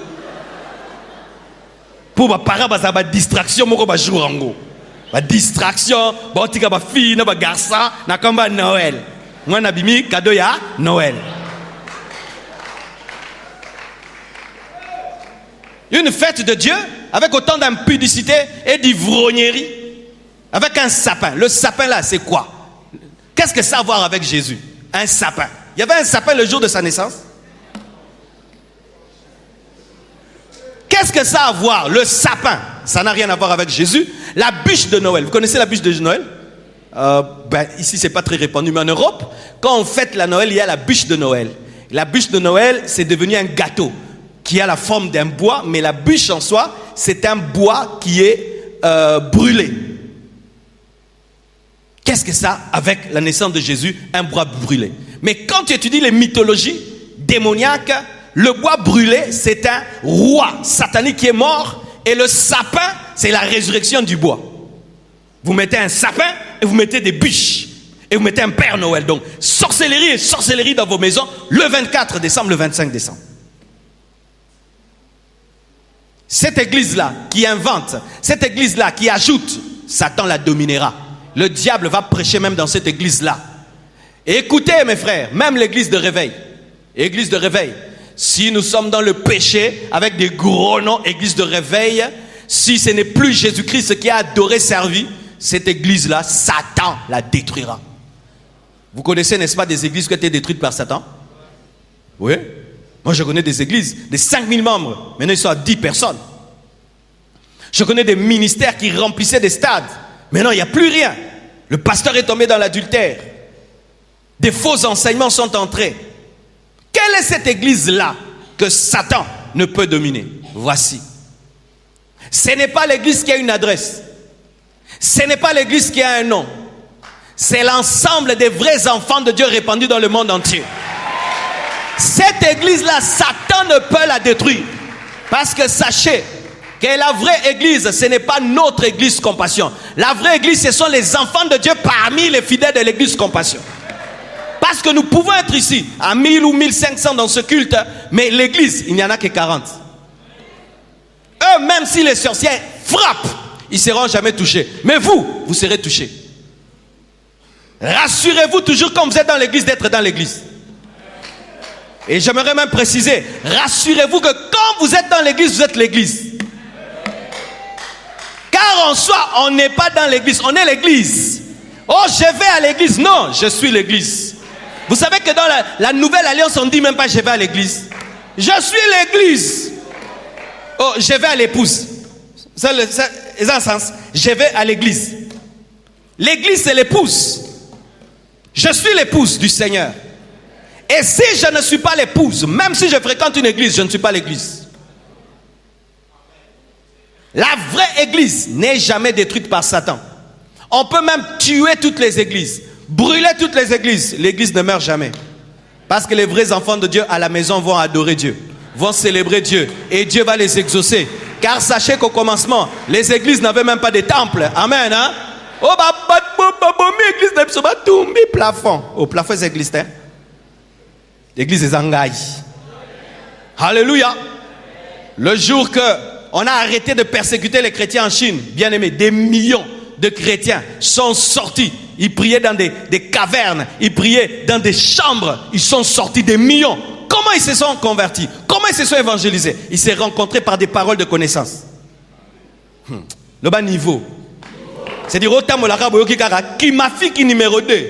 A: pour ba para ba za distraction moko ba jour ngo ba distraction ba otika ba fille na ba garçon na kamba Noël mwana bimi cadeau ya Noël. Une fête de Dieu avec autant d'impudicité et d'ivrognerie, avec un sapin. Le sapin là, c'est quoi? Qu'est-ce que ça a à voir avec Jésus? Un sapin. Il y avait un sapin le jour de sa naissance. Qu'est-ce que ça a à voir? Le sapin, ça n'a rien à voir avec Jésus. La bûche de Noël, vous connaissez la bûche de Noël? Ici, c'est pas très répandu, mais en Europe, quand on fête la Noël, il y a la bûche de Noël. La bûche de Noël, c'est devenu un gâteau qui a la forme d'un bois, mais la bûche en soi, c'est un bois qui est brûlé. Qu'est-ce que ça avec la naissance de Jésus? Un bois brûlé. Mais quand tu étudies les mythologies démoniaques, le bois brûlé, c'est un roi satanique qui est mort, et le sapin, c'est la résurrection du bois. Vous mettez un sapin et vous mettez des bûches. Et vous mettez un Père Noël. Donc, sorcellerie et sorcellerie dans vos maisons le 24 décembre, le 25 décembre. Cette église-là qui invente, cette église-là qui ajoute, Satan la dominera. Le diable va prêcher même dans cette église-là. Et écoutez mes frères, même l'église de réveil, si nous sommes dans le péché, avec des gros noms, église de réveil, si ce n'est plus Jésus-Christ qui a adoré, servi, cette église-là, Satan la détruira. Vous connaissez, n'est-ce pas, des églises qui ont été détruites par Satan? Oui. Moi, je connais des églises de 5000 membres. Maintenant, ils sont à 10 personnes. Je connais des ministères qui remplissaient des stades. Maintenant, il n'y a plus rien. Le pasteur est tombé dans l'adultère. Des faux enseignements sont entrés. Quelle est cette église-là que Satan ne peut dominer? Voici. Ce n'est pas l'église qui a une adresse. Ce n'est pas l'église qui a un nom. C'est l'ensemble des vrais enfants de Dieu répandus dans le monde entier. Cette église-là, Satan ne peut la détruire. Parce que sachez que la vraie église, ce n'est pas notre église Compassion. La vraie église, ce sont les enfants de Dieu parmi les fidèles de l'église Compassion. Parce que nous pouvons être ici, à 1000 ou 1500 dans ce culte, mais l'église, il n'y en a que 40. Eux, même si les sorciers frappent, ils ne seront jamais touchés. Mais vous, vous serez touchés. Rassurez-vous toujours quand vous êtes dans l'église d'être dans l'église. Et j'aimerais même préciser, rassurez-vous que quand vous êtes dans l'église, vous êtes l'église. Car en soi, on n'est pas dans l'église, on est l'église. Oh, je vais à l'église. Non, je suis l'église. Vous savez que dans la nouvelle alliance, on ne dit même pas je vais à l'église. Je suis l'église. Oh, je vais à l'épouse. Ça a un sens. Je vais à l'église. L'église, c'est l'épouse. Je suis l'épouse du Seigneur. Et si je ne suis pas l'épouse, même si je fréquente une église, je ne suis pas l'église. La vraie église n'est jamais détruite par Satan. On peut même tuer toutes les églises, brûler toutes les églises. L'église ne meurt jamais. Parce que les vrais enfants de Dieu à la maison vont adorer Dieu. vont célébrer Dieu et Dieu va les exaucer. Car sachez qu'au commencement, les églises n'avaient même pas de temple. Amen. Hein? Oh, église de plafond. Au plafond, c'est l'église. L'église des Angaï. Alléluia. Le jour qu'on a arrêté de persécuter les chrétiens en Chine, bien aimés, des millions de chrétiens sont sortis. Ils priaient dans des cavernes, ils priaient dans des chambres. Ils sont sortis des millions. Comment ils se sont convertis? Comment ils se sont évangélisés? Ils se sont rencontrés par des paroles de connaissance. Le bas niveau. C'est-à-dire, autant mon arabe, qui m'a fait qui numéro 2.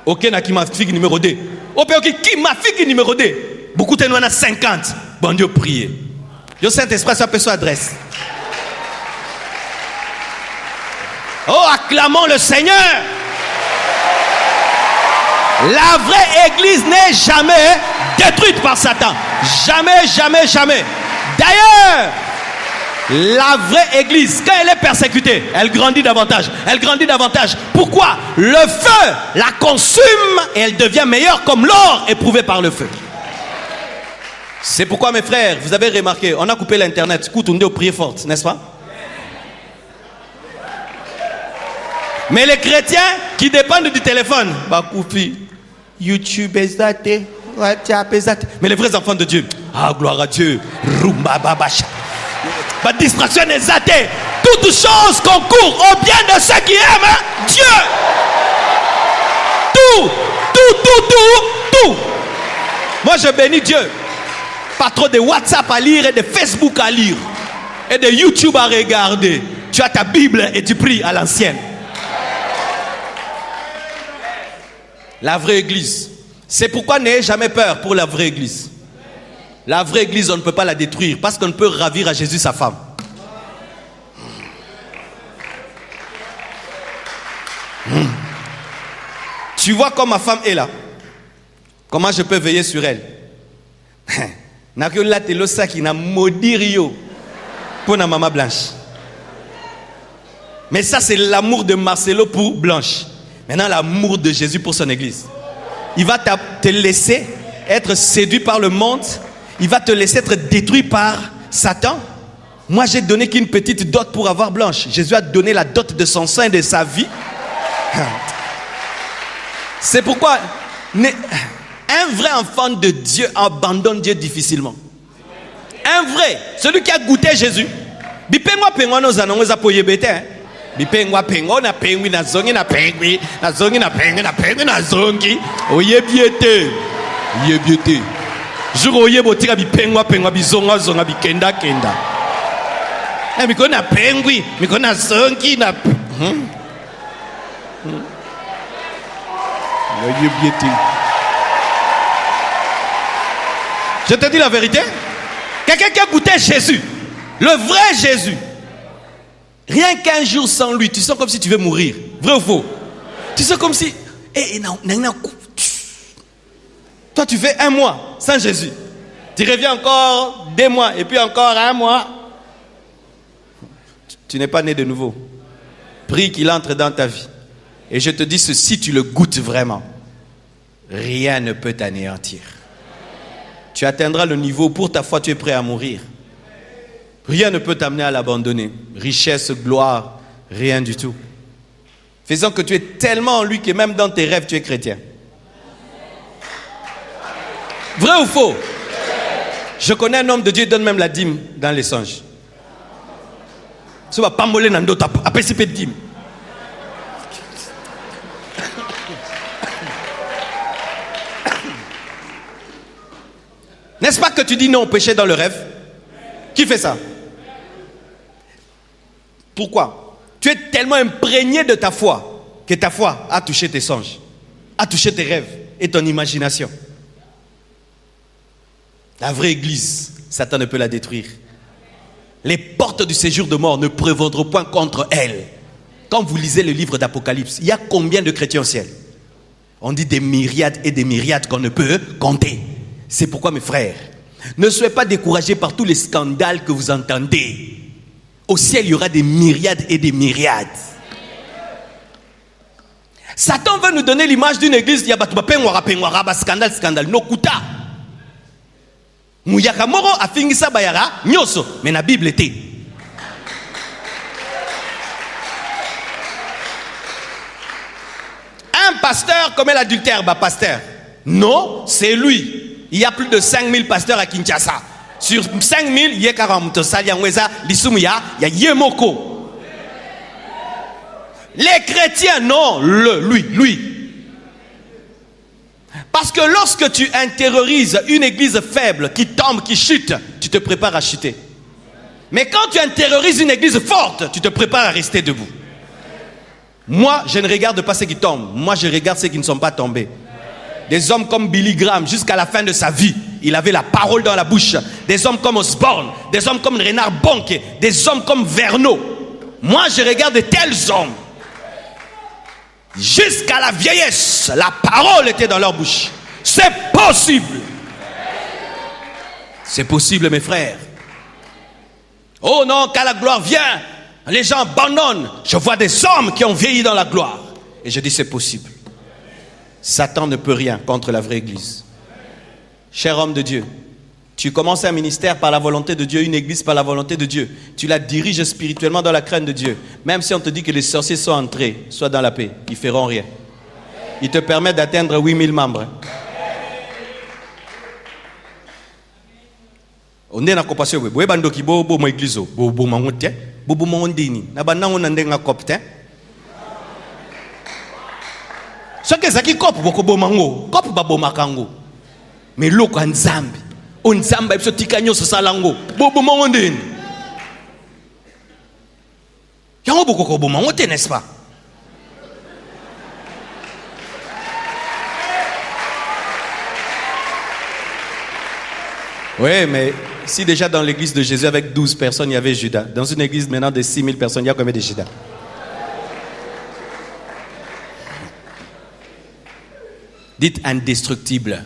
A: Ok, na qui m'a fait qui numéro 2. Ok, qui m'a fait qui numéro 2. Beaucoup de nous en a 50. Bon Dieu, priez. Le Saint-Esprit, ça peut son adresse. Oh, acclamons le Seigneur. La vraie église n'est jamais détruite par Satan. Jamais, jamais, jamais. D'ailleurs, la vraie église, quand elle est persécutée, elle grandit davantage. Elle grandit davantage. Pourquoi? Le feu la consume et elle devient meilleure comme l'or éprouvé par le feu. C'est pourquoi, mes frères, vous avez remarqué, on a coupé l'internet. Écoute, on dit au prier forte, n'est-ce pas? Mais les chrétiens qui dépendent du téléphone, YouTube, mais les vrais enfants de Dieu, ah, gloire à Dieu, ma distraction est athée. Toutes choses concourent au bien de ceux qui aiment Dieu. Tout. Moi, je bénis Dieu. Pas trop de WhatsApp à lire et de Facebook à lire et de YouTube à regarder. Tu as ta Bible et tu pries à l'ancienne. La vraie église. C'est pourquoi n'ayez jamais peur pour la vraie église. La vraie église, on ne peut pas la détruire parce qu'on ne peut ravir à Jésus sa femme. Tu vois comme ma femme est là. Comment je peux veiller sur elle? Nakiola telosa qui n'a maudit Rio pour na maman Blanche. Mais ça c'est l'amour de Marcelo pour Blanche. Maintenant l'amour de Jésus pour son église. Il va te laisser être séduit par le monde. Il va te laisser être détruit par Satan. Moi j'ai donné qu'une petite dot pour avoir Blanche. Jésus a donné la dot de son sang et de sa vie. C'est pourquoi un vrai enfant de Dieu abandonne Dieu difficilement. Un vrai, celui qui a goûté Jésus. Bipengwa pengwa no zanongoza poyebete. Bipengwa pengwa na pengwi na zongi na pengwi na zongi na pengwi na pengwi na zongi. Oyebiete. Yebiete. Jour oyebotika bipengwa pengwa bizonga zonga bikenda kenda. Na mikona pengwi, mikona zongi na Oyebiete. Je te dis la vérité. Quelqu'un qui a goûté Jésus, le vrai Jésus, rien qu'un jour sans lui, tu sens comme si tu veux mourir. Vrai ou faux? Tu sens comme si... Toi, tu fais 1 mois sans Jésus. Tu reviens encore 2 mois et puis encore 1 mois. Tu n'es pas né de nouveau. Prie qu'il entre dans ta vie. Et je te dis ceci, tu le goûtes vraiment. Rien ne peut t'anéantir. Tu atteindras le niveau, pour ta foi, tu es prêt à mourir. Rien ne peut t'amener à l'abandonner. Richesse, gloire, rien du tout. Faisant que tu es tellement en lui que même dans tes rêves, tu es chrétien. Vrai ou faux? Je connais un homme de Dieu, il donne même la dîme dans les songes. Ça va pas moller dans d'autres, après c'est pas de dîme. N'est-ce pas que tu dis non au péché dans le rêve? Qui fait ça? Pourquoi? Tu es tellement imprégné de ta foi que ta foi a touché tes songes, a touché tes rêves et ton imagination. La vraie église, Satan ne peut la détruire. Les portes du séjour de mort ne prévaudront point contre elle. Quand vous lisez le livre d'Apocalypse, il y a combien de chrétiens au ciel? On dit des myriades et des myriades qu'on ne peut compter. C'est pourquoi, mes frères, ne soyez pas découragés par tous les scandales que vous entendez. Au ciel, il y aura des myriades et des myriades. Satan veut nous donner l'image d'une église. Il y a scandale, scandale. Nokuta. Muyaka moko afingisa bayara nyoso, mais na Bible était. Un pasteur commet l'adultère, pasteur. Non, c'est lui. Il y a plus de 5000 pasteurs à Kinshasa. Sur 5000, il y a 40 Saliangweza, Lisumuya, il y a Yemoko. Les chrétiens, non, lui. Parce que lorsque tu intériorises une église faible qui tombe, qui chute, tu te prépares à chuter. Mais quand tu intériorises une église forte, tu te prépares à rester debout. Moi, je ne regarde pas ceux qui tombent. Moi, je regarde ceux qui ne sont pas tombés. Des hommes comme Billy Graham, jusqu'à la fin de sa vie, il avait la parole dans la bouche. Des hommes comme Osborne, des hommes comme Renard Bonke, des hommes comme Verneau. Moi, je regarde de tels hommes. Jusqu'à la vieillesse, la parole était dans leur bouche. C'est possible. C'est possible, mes frères. Oh non, quand la gloire vient, les gens abandonnent. Je vois des hommes qui ont vieilli dans la gloire. Et je dis c'est possible. Satan ne peut rien contre la vraie église. Cher homme de Dieu, tu commences un ministère par la volonté de Dieu, une église par la volonté de Dieu. Tu la diriges spirituellement dans la crainte de Dieu. Même si on te dit que les sorciers sont entrés, sois dans la paix, ils ne feront rien. Ils te permettent d'atteindre 8000 membres. On est dans la compassion. Vous avez dit que vous avez église. Vous avez ce que c'est qui cop beaucoup bomango cop babomakango mais loko nzambi onzamba biso tikanyo salango bobo mongondeni yango boko bomango te, n'est-ce pas? Oui, mais si déjà dans l'église de Jésus avec 12 personnes il y avait Judas, dans une église maintenant de 6000 personnes il y a combien de Judas? Dites indestructible.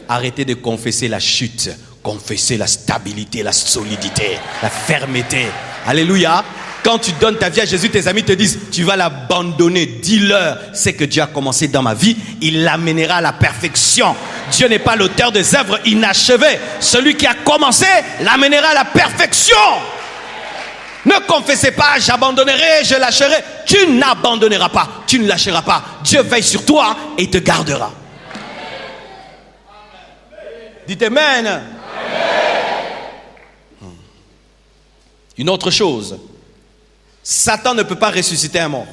A: Arrêtez de confesser la chute. Confessez la stabilité, la solidité, la fermeté. Alléluia. Quand tu donnes ta vie à Jésus, tes amis te disent, tu vas l'abandonner. Dis-leur, c'est que Dieu a commencé dans ma vie. Il l'amènera à la perfection. Dieu n'est pas l'auteur des œuvres inachevées. Celui qui a commencé l'amènera à la perfection. Ne confessez pas, j'abandonnerai, je lâcherai. Tu n'abandonneras pas, tu ne lâcheras pas. Dieu veille sur toi et te gardera. Dites Amen. Amen. Une autre chose, Satan ne peut pas ressusciter un mort.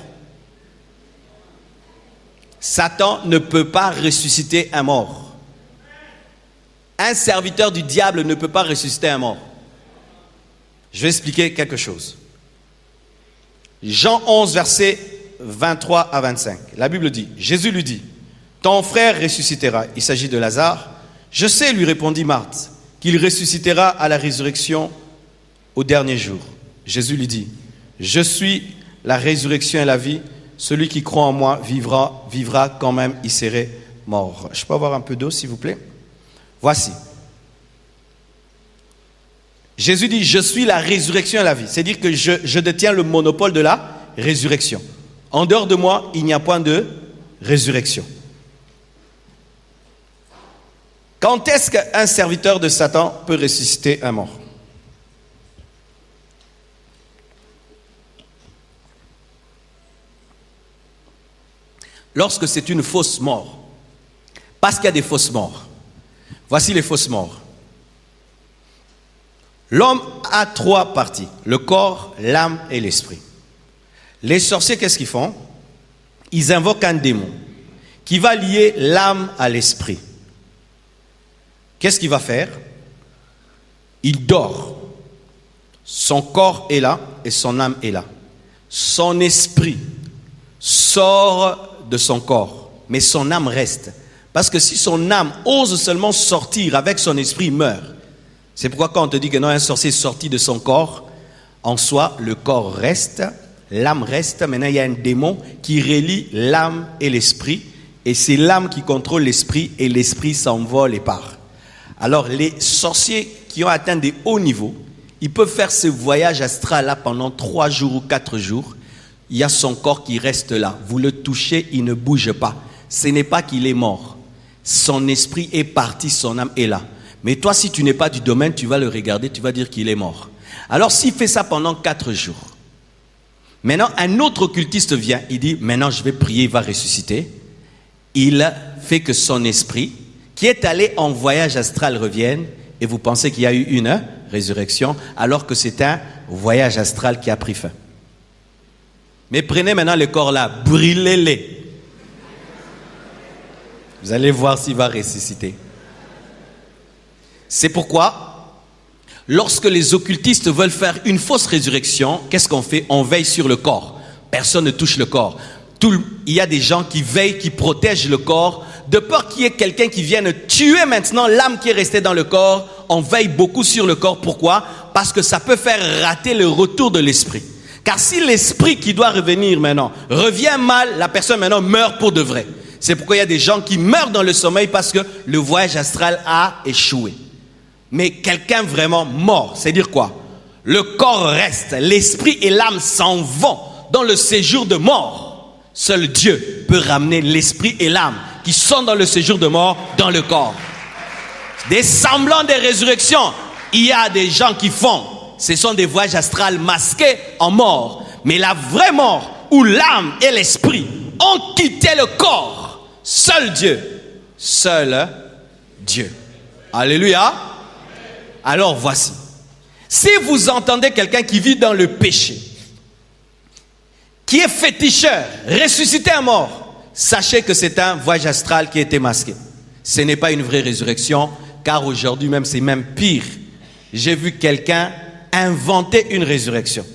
A: Satan ne peut pas ressusciter un mort. Un serviteur du diable ne peut pas ressusciter un mort. Je vais expliquer quelque chose. Jean 11, versets 23 à 25. La Bible dit, Jésus lui dit, ton frère ressuscitera. Il s'agit de Lazare. Je sais, lui répondit Marthe, qu'il ressuscitera à la résurrection au dernier jour. Jésus lui dit, je suis la résurrection et la vie. Celui qui croit en moi vivra quand même il serait mort. Je peux avoir un peu d'eau, s'il vous plaît? Voici. Jésus dit, je suis la résurrection et la vie. C'est-à-dire que je détiens le monopole de la résurrection. En dehors de moi, il n'y a point de résurrection. Quand est-ce qu'un serviteur de Satan peut ressusciter un mort? Lorsque c'est une fausse mort. Parce qu'il y a des fausses morts. Voici les fausses morts. L'homme a 3 parties, le corps, l'âme et l'esprit. Les sorciers, qu'est-ce qu'ils font? Ils invoquent un démon qui va lier l'âme à l'esprit. Qu'est-ce qu'il va faire? Il dort. Son corps est là et son âme est là. Son esprit sort de son corps, mais son âme reste. Parce que si son âme ose seulement sortir avec son esprit, il meurt. C'est pourquoi quand on te dit que non, un sorcier est sorti de son corps, en soi, le corps reste, l'âme reste. Maintenant, il y a un démon qui relie l'âme et l'esprit. Et c'est l'âme qui contrôle l'esprit et l'esprit s'envole et part. Alors, les sorciers qui ont atteint des hauts niveaux, ils peuvent faire ce voyage astral-là pendant 3 jours ou 4 jours. Il y a son corps qui reste là. Vous le touchez, il ne bouge pas. Ce n'est pas qu'il est mort. Son esprit est parti, son âme est là. Mais toi, si tu n'es pas du domaine, tu vas le regarder, tu vas dire qu'il est mort. Alors s'il fait ça pendant 4 jours, maintenant un autre occultiste vient, il dit, maintenant je vais prier, il va ressusciter. Il fait que son esprit, qui est allé en voyage astral, revienne, et vous pensez qu'il y a eu une résurrection, alors que c'est un voyage astral qui a pris fin. Mais prenez maintenant le corps là, brûlez-les. Vous allez voir s'il va ressusciter. C'est pourquoi, lorsque les occultistes veulent faire une fausse résurrection, qu'est-ce qu'on fait? On veille sur le corps. Personne ne touche le corps. Il y a des gens qui veillent, qui protègent le corps. De peur qu'il y ait quelqu'un qui vienne tuer maintenant l'âme qui est restée dans le corps, on veille beaucoup sur le corps. Pourquoi? Parce que ça peut faire rater le retour de l'esprit. Car si l'esprit qui doit revenir maintenant revient mal, la personne maintenant meurt pour de vrai. C'est pourquoi il y a des gens qui meurent dans le sommeil parce que le voyage astral a échoué. Mais quelqu'un vraiment mort, c'est dire quoi? Le corps reste, l'esprit et l'âme s'en vont dans le séjour de mort. Seul Dieu peut ramener l'esprit et l'âme qui sont dans le séjour de mort dans le corps. Des semblants de résurrection, il y a des gens qui font. Ce sont des voyages astrales masqués en mort. Mais la vraie mort, où l'âme et l'esprit ont quitté le corps, seul Dieu. Alléluia. Alors voici. Si vous entendez quelqu'un qui vit dans le péché, qui est féticheur, ressuscité à mort, sachez que c'est un voyage astral qui a été masqué. Ce n'est pas une vraie résurrection, car aujourd'hui même c'est même pire. J'ai vu quelqu'un inventer une résurrection.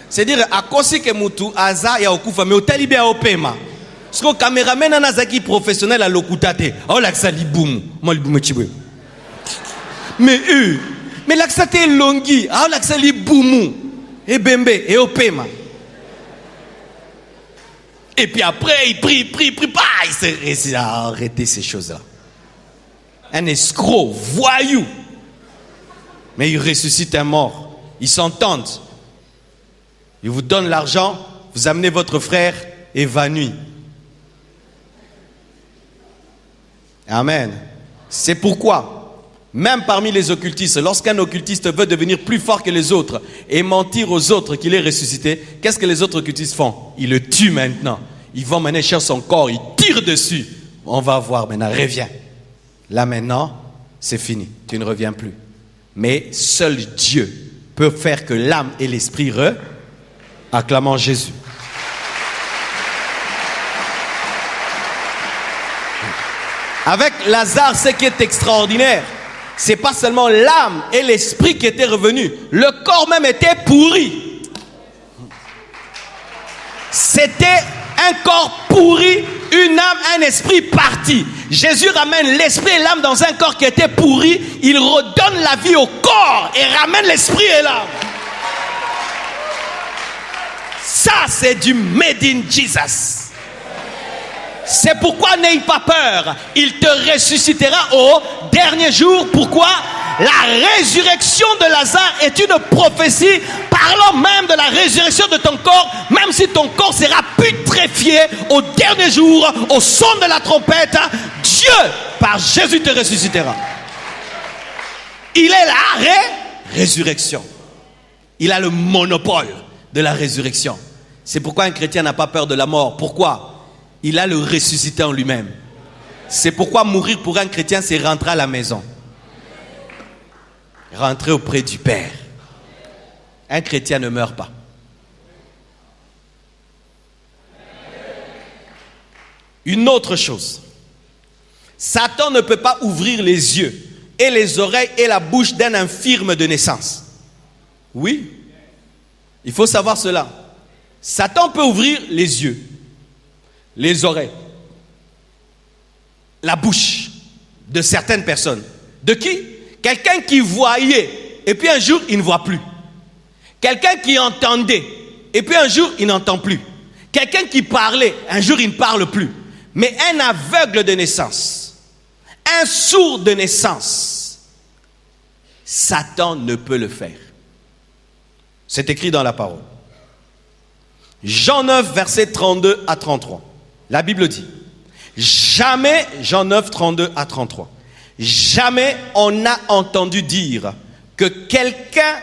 A: C'est-à-dire, à cause que mutu aza ya okufa, mais au talibe a opema. Parce que le caméraman a un professionnel à l'okutate. Oh, l'accent liboum. Mais l'accent est longi. Oh, l'accent liboum. Et bembe, et opema. Et puis après, il prie. Il a arrêté ces choses-là. Un escroc, voyou. Mais il ressuscite un mort. Ils s'entendent. Il vous donne l'argent, vous amenez votre frère évanoui. Amen. C'est pourquoi, même parmi les occultistes, lorsqu'un occultiste veut devenir plus fort que les autres et mentir aux autres qu'il est ressuscité, qu'est-ce que les autres occultistes font? Ils le tuent maintenant. Ils vont mener chercher son corps, ils tirent dessus. On va voir maintenant, reviens. Là maintenant, c'est fini, tu ne reviens plus. Mais seul Dieu peut faire que l'âme et l'esprit acclamons Jésus. Avec Lazare, ce qui est extraordinaire, c'est pas seulement l'âme et l'esprit qui étaient revenus, le corps même était pourri. C'était un corps pourri, une âme, un esprit parti. Jésus ramène l'esprit et l'âme dans un corps qui était pourri, il redonne la vie au corps et ramène l'esprit et l'âme. Ça, c'est du made in Jesus. C'est pourquoi n'aie pas peur. Il te ressuscitera au dernier jour. Pourquoi? La résurrection de Lazare est une prophétie parlant même de la résurrection de ton corps, même si ton corps sera putréfié au dernier jour, au son de la trompette, Dieu, par Jésus, te ressuscitera. Il est la résurrection. Il a le monopole de la résurrection. C'est pourquoi un chrétien n'a pas peur de la mort. Pourquoi? Il a le ressuscité en lui-même. C'est pourquoi mourir pour un chrétien, c'est rentrer à la maison. Rentrer auprès du Père. Un chrétien ne meurt pas. Une autre chose. Satan ne peut pas ouvrir les yeux et les oreilles et la bouche d'un infirme de naissance. Oui, il faut savoir cela. Satan peut ouvrir les yeux, les oreilles, la bouche de certaines personnes. De qui? Quelqu'un qui voyait et puis un jour il ne voit plus. Quelqu'un qui entendait et puis un jour il n'entend plus. Quelqu'un qui parlait, un jour il ne parle plus. Mais un aveugle de naissance, un sourd de naissance, Satan ne peut le faire. C'est écrit dans la parole. Jean 9, versets 32 à 33. La Bible dit: Jamais, Jean 9, 32 à 33, jamais on n'a entendu dire que quelqu'un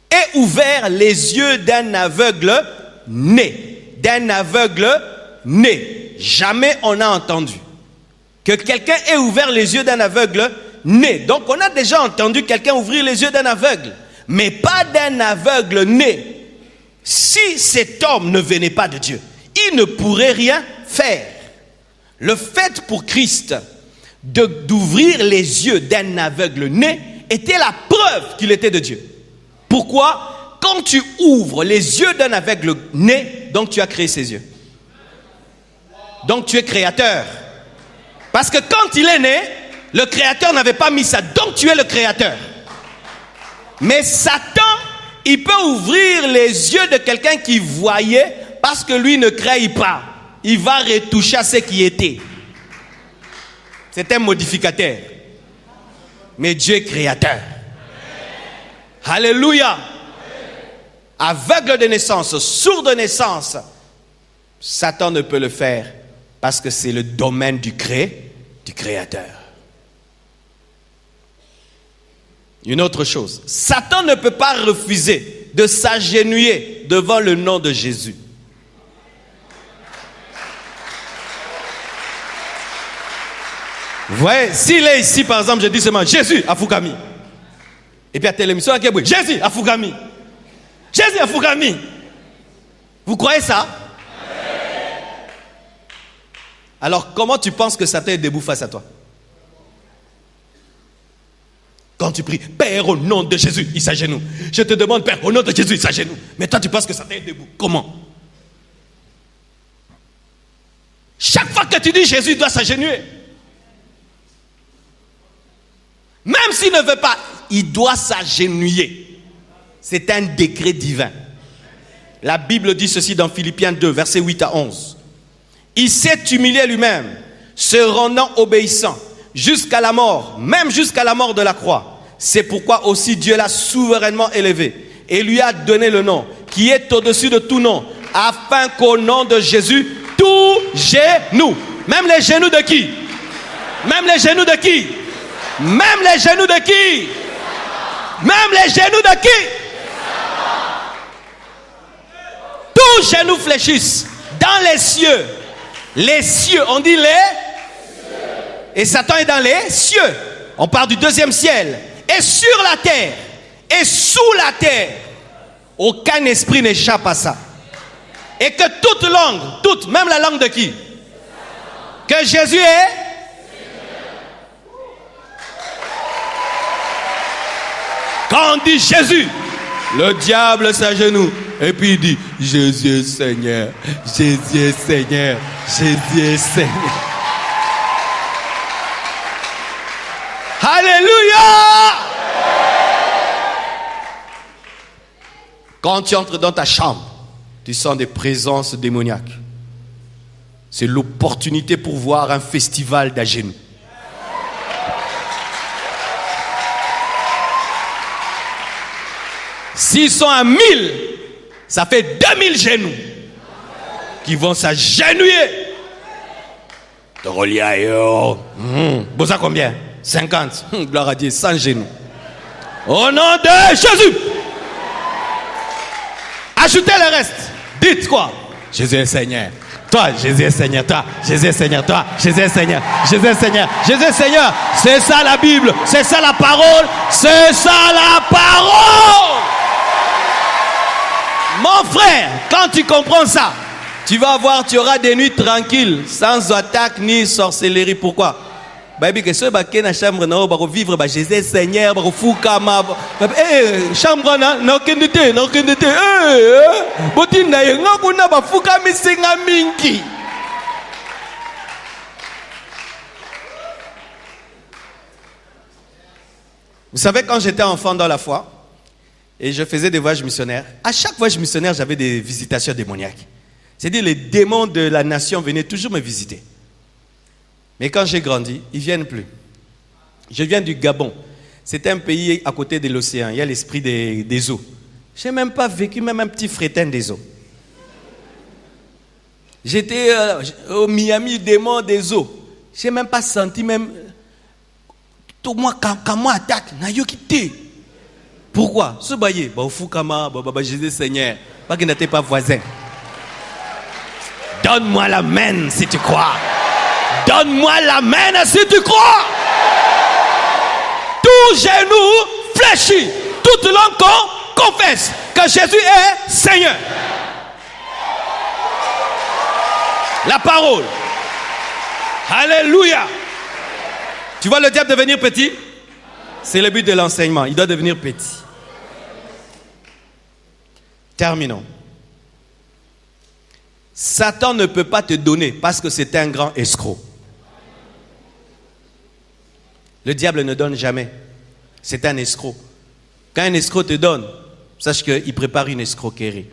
A: ait ouvert les yeux d'un aveugle né. D'un aveugle né. Jamais on a entendu que quelqu'un ait ouvert les yeux d'un aveugle né. Donc on a déjà entendu quelqu'un ouvrir les yeux d'un aveugle, mais pas d'un aveugle né. Si cet homme ne venait pas de Dieu, il ne pourrait rien faire. Le fait pour Christ d'ouvrir les yeux d'un aveugle né était la preuve qu'il était de Dieu. Pourquoi? Quand tu ouvres les yeux d'un aveugle né, donc tu as créé ses yeux. Donc tu es créateur. Parce que quand il est né, le créateur n'avait pas mis ça. Donc tu es le créateur. Mais Satan, il peut ouvrir les yeux de quelqu'un qui voyait parce que lui ne crée pas. Il va retoucher à ce qui était. C'est un modificateur. Mais Dieu est créateur. Alléluia. Aveugle de naissance, sourd de naissance, Satan ne peut le faire parce que c'est le domaine du créateur. Une autre chose, Satan ne peut pas refuser de s'agenouiller devant le nom de Jésus. Vous voyez, s'il est ici, par exemple, je dis seulement Jésus à Fukami. Et puis à télévision, Jésus à Fukami. Jésus à Fukami. Vous croyez ça? Alors, comment tu penses que Satan est debout face à toi? Quand tu pries, Père, au nom de Jésus, il s'agenouille. Je te demande, Père, au nom de Jésus, il s'agenouille. Mais toi, tu penses que Satan est debout. Comment? Chaque fois que tu dis Jésus, il doit s'agenouiller. Même s'il ne veut pas, il doit s'agenouiller. C'est un décret divin. La Bible dit ceci dans Philippiens 2, versets 8 à 11. Il s'est humilié lui-même, se rendant obéissant jusqu'à la mort, même jusqu'à la mort de la croix. C'est pourquoi aussi Dieu l'a souverainement élevé et lui a donné le nom qui est au-dessus de tout nom, afin qu'au nom de Jésus, tout genou, même les genoux de qui? Même les genoux de qui? Même les genoux de qui? Même les genoux de qui? Tous genoux fléchissent dans les cieux. Les cieux, on dit les? Et Satan est dans les cieux. On parle du deuxième ciel. Et sur la terre. Et sous la terre. Aucun esprit n'échappe à ça. Et que toute langue, toute, même la langue de qui? Que Jésus est? Quand on dit Jésus, le diable s'agenouille. Et puis il dit, Jésus est Seigneur, Jésus est Seigneur, Jésus est Seigneur. Alléluia! Quand tu entres dans ta chambre, tu sens des présences démoniaques. C'est l'opportunité pour voir un festival d'agénou. S'ils sont à 1000, ça fait 2000 genoux qui vont s'agenouiller. Te relier ailleurs. Bon, ça combien? 50. Gloire à Dieu, 100 genoux. Au nom de Jésus. Ajoutez le reste. Dites quoi? Jésus est Seigneur. Toi, Jésus est Seigneur. Toi, Jésus est Seigneur. Toi, Jésus est Seigneur. Jésus est Seigneur. Jésus est Seigneur. C'est ça la Bible. C'est ça la parole. C'est ça la parole. Mon frère, quand tu comprends ça, tu vas voir, tu auras des nuits tranquilles, sans attaque ni sorcellerie. Pourquoi? Baby, que ceux qui sont dans la chambre, ils vivre Jésus Seigneur, ils fou comme chambre, n'a aucune idée, n'a aucune idée. Vous savez, quand j'étais enfant dans la foi, et je faisais des voyages missionnaires, à chaque voyage missionnaire, j'avais des visitations démoniaques. C'est-à-dire, les démons de la nation venaient toujours me visiter. Mais quand j'ai grandi, ils ne viennent plus. Je viens du Gabon. C'est un pays à côté de l'océan. Il y a l'esprit des eaux. Je n'ai même pas vécu même un petit frétin des eaux. J'étais au Miami, démon des eaux. Je n'ai même pas senti même... Tout moi, quand moi attaque, n'a yo quitté. Pourquoi? Ce baillé, bah, au fou kama, bah, Jésus Seigneur, pas qu'il n'était pas voisin. Donne-moi la main si tu crois. Donne-moi la main si tu crois. Tout genou fléchit, toute langue confesse que Jésus est Seigneur. La parole. Alléluia. Tu vois le diable devenir petit? C'est le but de l'enseignement. Il doit devenir petit. Terminons. Satan ne peut pas te donner parce que c'est un grand escroc. Le diable ne donne jamais. C'est un escroc. Quand un escroc te donne, sache qu'il prépare une escroquerie.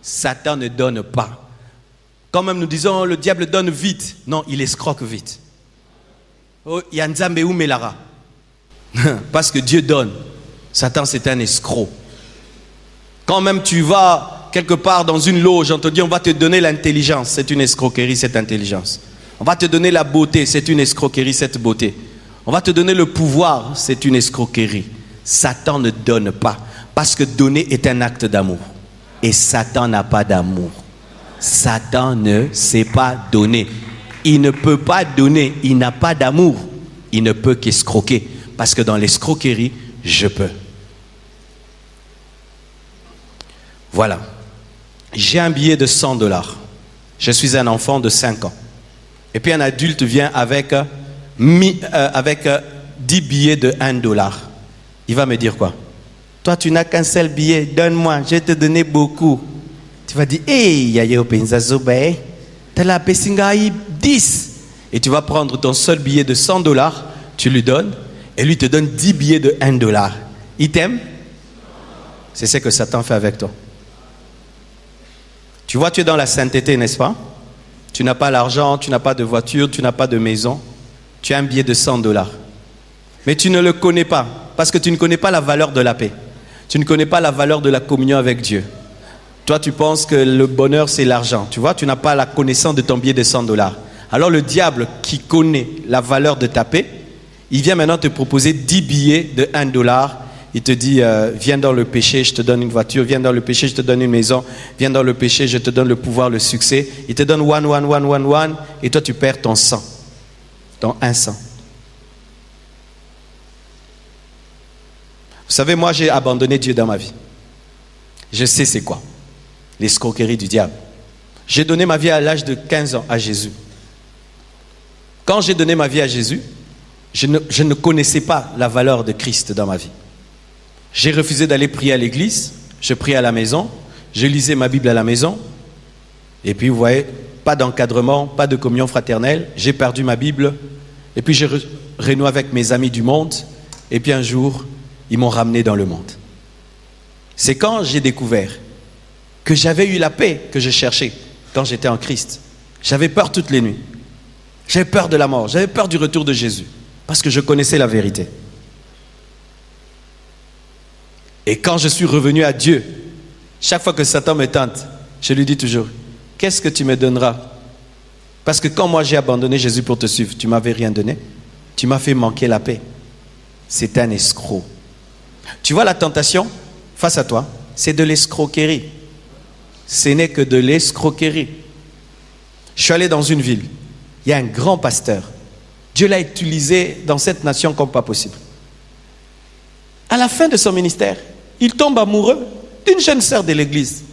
A: Satan ne donne pas. Quand même nous disons le diable donne vite. Non, il escroque vite. Oh, Yanzambe ou Melara. Parce que Dieu donne. Satan c'est un escroc. Quand même tu vas quelque part dans une loge, on te dit on va te donner l'intelligence. C'est une escroquerie cette intelligence. On va te donner la beauté. C'est une escroquerie cette beauté. On va te donner le pouvoir. C'est une escroquerie. Satan ne donne pas. Parce que donner est un acte d'amour. Et Satan n'a pas d'amour. Satan ne sait pas donner. Il ne peut pas donner. Il n'a pas d'amour. Il ne peut qu'escroquer. Parce que dans l'escroquerie, je peux. Voilà. J'ai un billet de $100. Je suis un enfant de 5 ans. Et puis un adulte vient avec 10 billets de $1. Il va me dire quoi? Toi, tu n'as qu'un seul billet. Donne-moi. Je vais te donner beaucoup. Tu vas dire, hey, yayo penzazobe, t'as la pesingaï 10. Et tu vas prendre ton seul billet de $100, tu lui donnes, et lui te donne 10 billets de $1. Il t'aime? C'est ce que Satan fait avec toi. Tu vois, tu es dans la sainteté, n'est-ce pas? Tu n'as pas l'argent, tu n'as pas de voiture, tu n'as pas de maison. Tu as un billet de $100. Mais tu ne le connais pas, parce que tu ne connais pas la valeur de la paix. Tu ne connais pas la valeur de la communion avec Dieu. Toi, tu penses que le bonheur, c'est l'argent. Tu vois, tu n'as pas la connaissance de ton billet de $100. Alors le diable qui connaît la valeur de ta paix, il vient maintenant te proposer 10 billets de $1. Il te dit, viens dans le péché, je te donne une voiture. Viens dans le péché, je te donne une maison. Viens dans le péché, je te donne le pouvoir, le succès. Il te donne one. Et toi, tu perds ton 100. Ton 100. Vous savez, moi, j'ai abandonné Dieu dans ma vie. Je sais c'est quoi. L'escroquerie du diable. J'ai donné ma vie à l'âge de 15 ans à Jésus. Quand j'ai donné ma vie à Jésus, je ne connaissais pas la valeur de Christ dans ma vie. J'ai refusé d'aller prier à l'église, je priais à la maison, je lisais ma Bible à la maison, et puis vous voyez, pas d'encadrement, pas de communion fraternelle, j'ai perdu ma Bible, et puis j'ai renoué avec mes amis du monde, et puis un jour, ils m'ont ramené dans le monde. C'est quand j'ai découvert que j'avais eu la paix que je cherchais quand j'étais en Christ. J'avais peur toutes les nuits. J'avais peur de la mort. J'avais peur du retour de Jésus. Parce que je connaissais la vérité. Et quand je suis revenu à Dieu, chaque fois que Satan me tente, je lui dis toujours, qu'est-ce que tu me donneras? Parce que quand moi j'ai abandonné Jésus pour te suivre, tu ne m'avais rien donné. Tu m'as fait manquer la paix. C'est un escroc. Tu vois la tentation face à toi, c'est de l'escroquerie. Ce n'est que de l'escroquerie. Je suis allé dans une ville. Il y a un grand pasteur. Dieu l'a utilisé dans cette nation comme pas possible. À la fin de son ministère, il tombe amoureux d'une jeune sœur de l'église.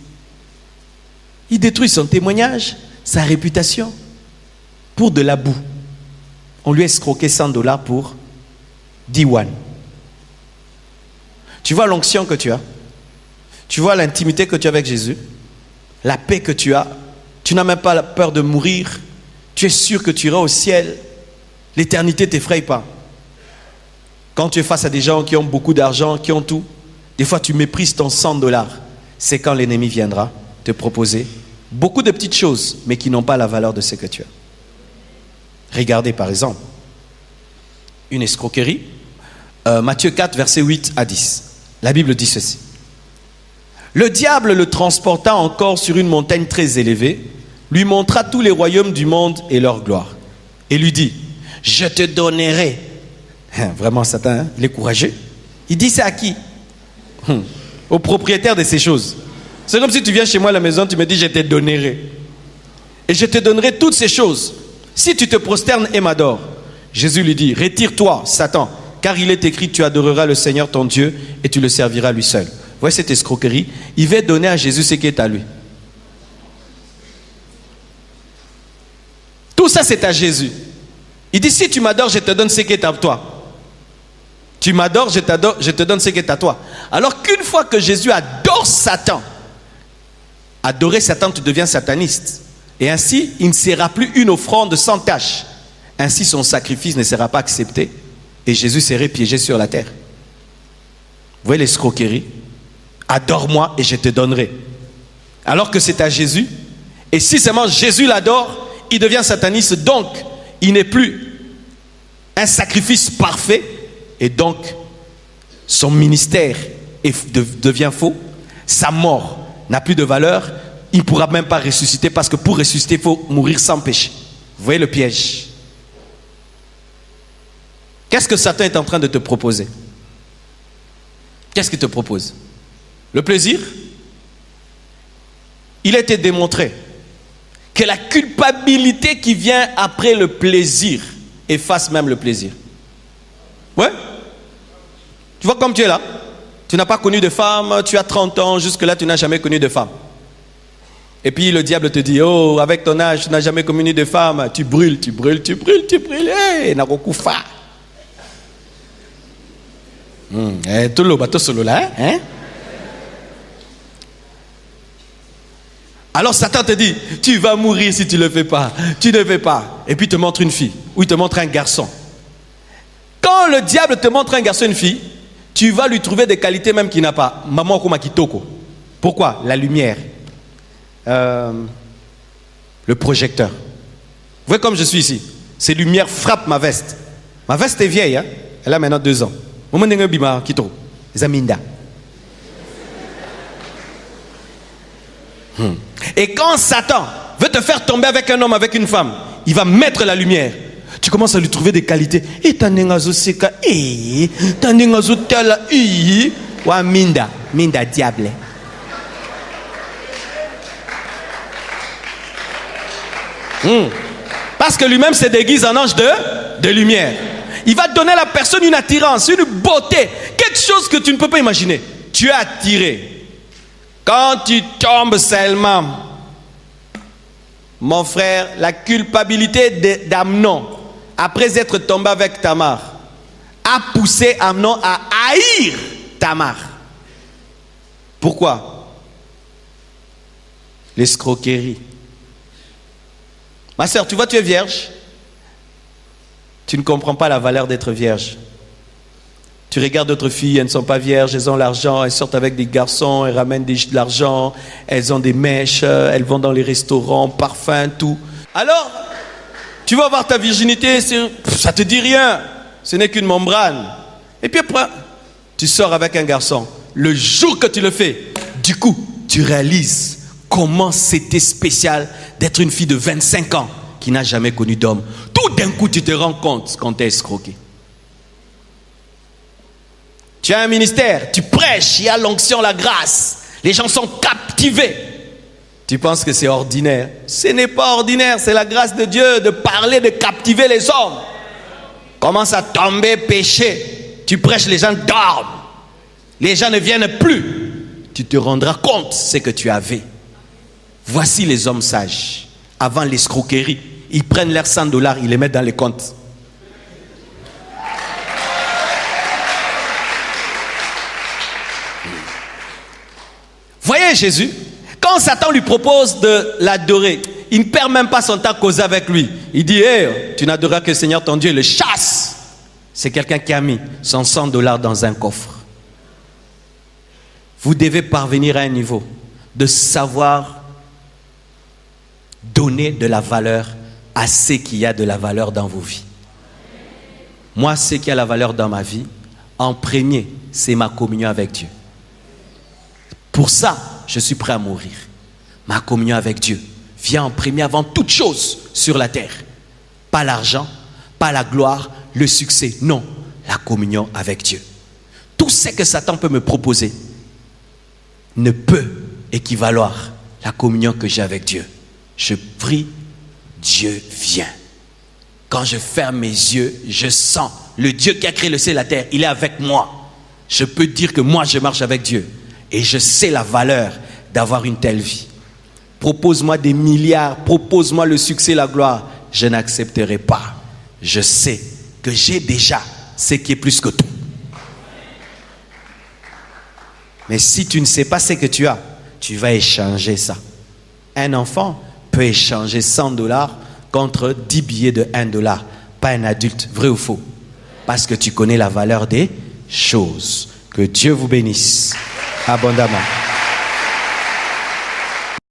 A: Il détruit son témoignage, sa réputation, pour de la boue. On lui a escroqué $100 pour 10 won. Tu vois l'onction que tu as? Tu vois l'intimité que tu as avec Jésus? La paix que tu as? Tu n'as même pas peur de mourir? Tu es sûr que tu iras au ciel? L'éternité ne t'effraie pas. Quand tu es face à des gens qui ont beaucoup d'argent, qui ont tout, des fois tu méprises ton $100. C'est quand l'ennemi viendra te proposer beaucoup de petites choses, mais qui n'ont pas la valeur de ce que tu as. Regardez par exemple, une escroquerie. Matthieu 4, versets 8 à 10. La Bible dit ceci. Le diable le transporta encore sur une montagne très élevée, lui montra tous les royaumes du monde et leur gloire. Et lui dit, je te donnerai. Vraiment, Satan, hein? Il est courageux. Il dit ça à qui? Au propriétaire de ces choses. C'est comme si tu viens chez moi à la maison, tu me dis, je te donnerai. Et je te donnerai toutes ces choses. Si tu te prosternes et m'adores. Jésus lui dit, retire-toi, Satan, car il est écrit, tu adoreras le Seigneur ton Dieu et tu le serviras lui seul. Vous voyez cette escroquerie? Il veut donner à Jésus ce qui est à lui. Tout ça, c'est à Jésus. Il dit, si tu m'adores, je te donne ce qui est à toi. Tu m'adores, je te donne ce qui est à toi. Alors qu'une fois que Jésus adore Satan, adorer Satan, tu deviens sataniste. Et ainsi, il ne sera plus une offrande sans tache. Ainsi, son sacrifice ne sera pas accepté. Et Jésus serait piégé sur la terre. Vous voyez l'escroquerie? Adore-moi et je te donnerai. Alors que c'est à Jésus. Et si seulement Jésus l'adore, il devient sataniste. Donc, il n'est plus un sacrifice parfait. Et donc, son ministère devient faux. Sa mort n'a plus de valeur. Il ne pourra même pas ressusciter parce que pour ressusciter, il faut mourir sans péché. Vous voyez le piège? Qu'est-ce que Satan est en train de te proposer? Qu'est-ce qu'il te propose? Le plaisir? Il a été démontré que la culpabilité qui vient après le plaisir efface même le plaisir. Ouais? Tu vois comme tu es là? Tu n'as pas connu de femme, tu as 30 ans, jusque-là tu n'as jamais connu de femme. Et puis le diable te dit, oh, avec ton âge, tu n'as jamais connu de femme, tu brûles, tu brûles, tu brûles, tu brûles, hey, narokufa. Tout le bateau solo là, hein? Alors Satan te dit, tu vas mourir si tu ne le fais pas, tu ne fais pas. Et puis il te montre une fille, ou il te montre un garçon. Quand le diable te montre un garçon, une fille, tu vas lui trouver des qualités même qu'il n'a pas. Maman koma kitoko. Pourquoi? La lumière. Le projecteur. Vous voyez comme je suis ici. Ces lumières frappent ma veste. Ma veste est vieille, hein? Elle a maintenant 2 ans. Et quand Satan veut te faire tomber avec un homme, avec une femme, il va mettre la lumière. Tu commences à lui trouver des qualités. Et tanengazo seka, tanengazo tala, wa minda diable. Parce que lui-même se déguise en ange de lumière. Il va donner à la personne une attirance, une beauté, quelque chose que tu ne peux pas imaginer. Tu es attiré. Quand tu tombes seulement, mon frère, la culpabilité d'Amnon, après être tombé avec Tamar, a poussé Amnon à haïr Tamar. Pourquoi? L'escroquerie. Ma soeur, tu vois, tu es vierge. Tu ne comprends pas la valeur d'être vierge. Tu regardes d'autres filles, elles ne sont pas vierges, elles ont l'argent, elles sortent avec des garçons, elles ramènent de l'argent, elles ont des mèches, elles vont dans les restaurants, parfums, tout. Alors, tu vas voir ta virginité, ça te dit rien. Ce n'est qu'une membrane. Et puis après, tu sors avec un garçon. Le jour que tu le fais, du coup, tu réalises comment c'était spécial d'être une fille de 25 ans qui n'a jamais connu d'homme. Tout d'un coup, tu te rends compte qu'on t'a escroqué. Tu as un ministère, tu prêches, il y a l'onction, la grâce. Les gens sont captivés. Tu penses que c'est ordinaire. Ce n'est pas ordinaire, c'est la grâce de Dieu de parler, de captiver les hommes. Commence à tomber, pécher. Tu prêches, les gens dorment. Les gens ne viennent plus. Tu te rendras compte de ce que tu avais. Voici les hommes sages. Avant l'escroquerie, ils prennent leurs $100, ils les mettent dans les comptes. Voyez Jésus, quand Satan lui propose de l'adorer, il ne perd même pas son temps à causer avec lui. Il dit, hey, tu n'adoreras que le Seigneur ton Dieu, il le chasse. C'est quelqu'un qui a mis son $100 dans un coffre. Vous devez parvenir à un niveau de savoir donner de la valeur à ce qui a de la valeur dans vos vies. Moi, ce qui a la valeur dans ma vie, en premier, c'est ma communion avec Dieu. Pour ça, je suis prêt à mourir. Ma communion avec Dieu.
B: vient en premier avant toute chose sur la terre. Pas l'argent, pas la gloire, le succès. Non, la communion avec Dieu. Tout ce que Satan peut me proposer ne peut équivaloir la communion que j'ai avec Dieu. Je prie, Dieu vient. Quand je ferme mes yeux, je sens le Dieu qui a créé le ciel et la terre. Il est avec moi. Je peux dire que moi, je marche avec Dieu. Et je sais la valeur d'avoir une telle vie. Propose-moi des milliards, propose-moi le succès, la gloire. Je n'accepterai pas. Je sais que j'ai déjà ce qui est plus que tout. Mais si tu ne sais pas ce que tu as, tu vas échanger ça. Un enfant peut échanger $100 contre 10 billets de $1. Pas un adulte, vrai ou faux? Parce que tu connais la valeur des choses. Que Dieu vous bénisse abondamment.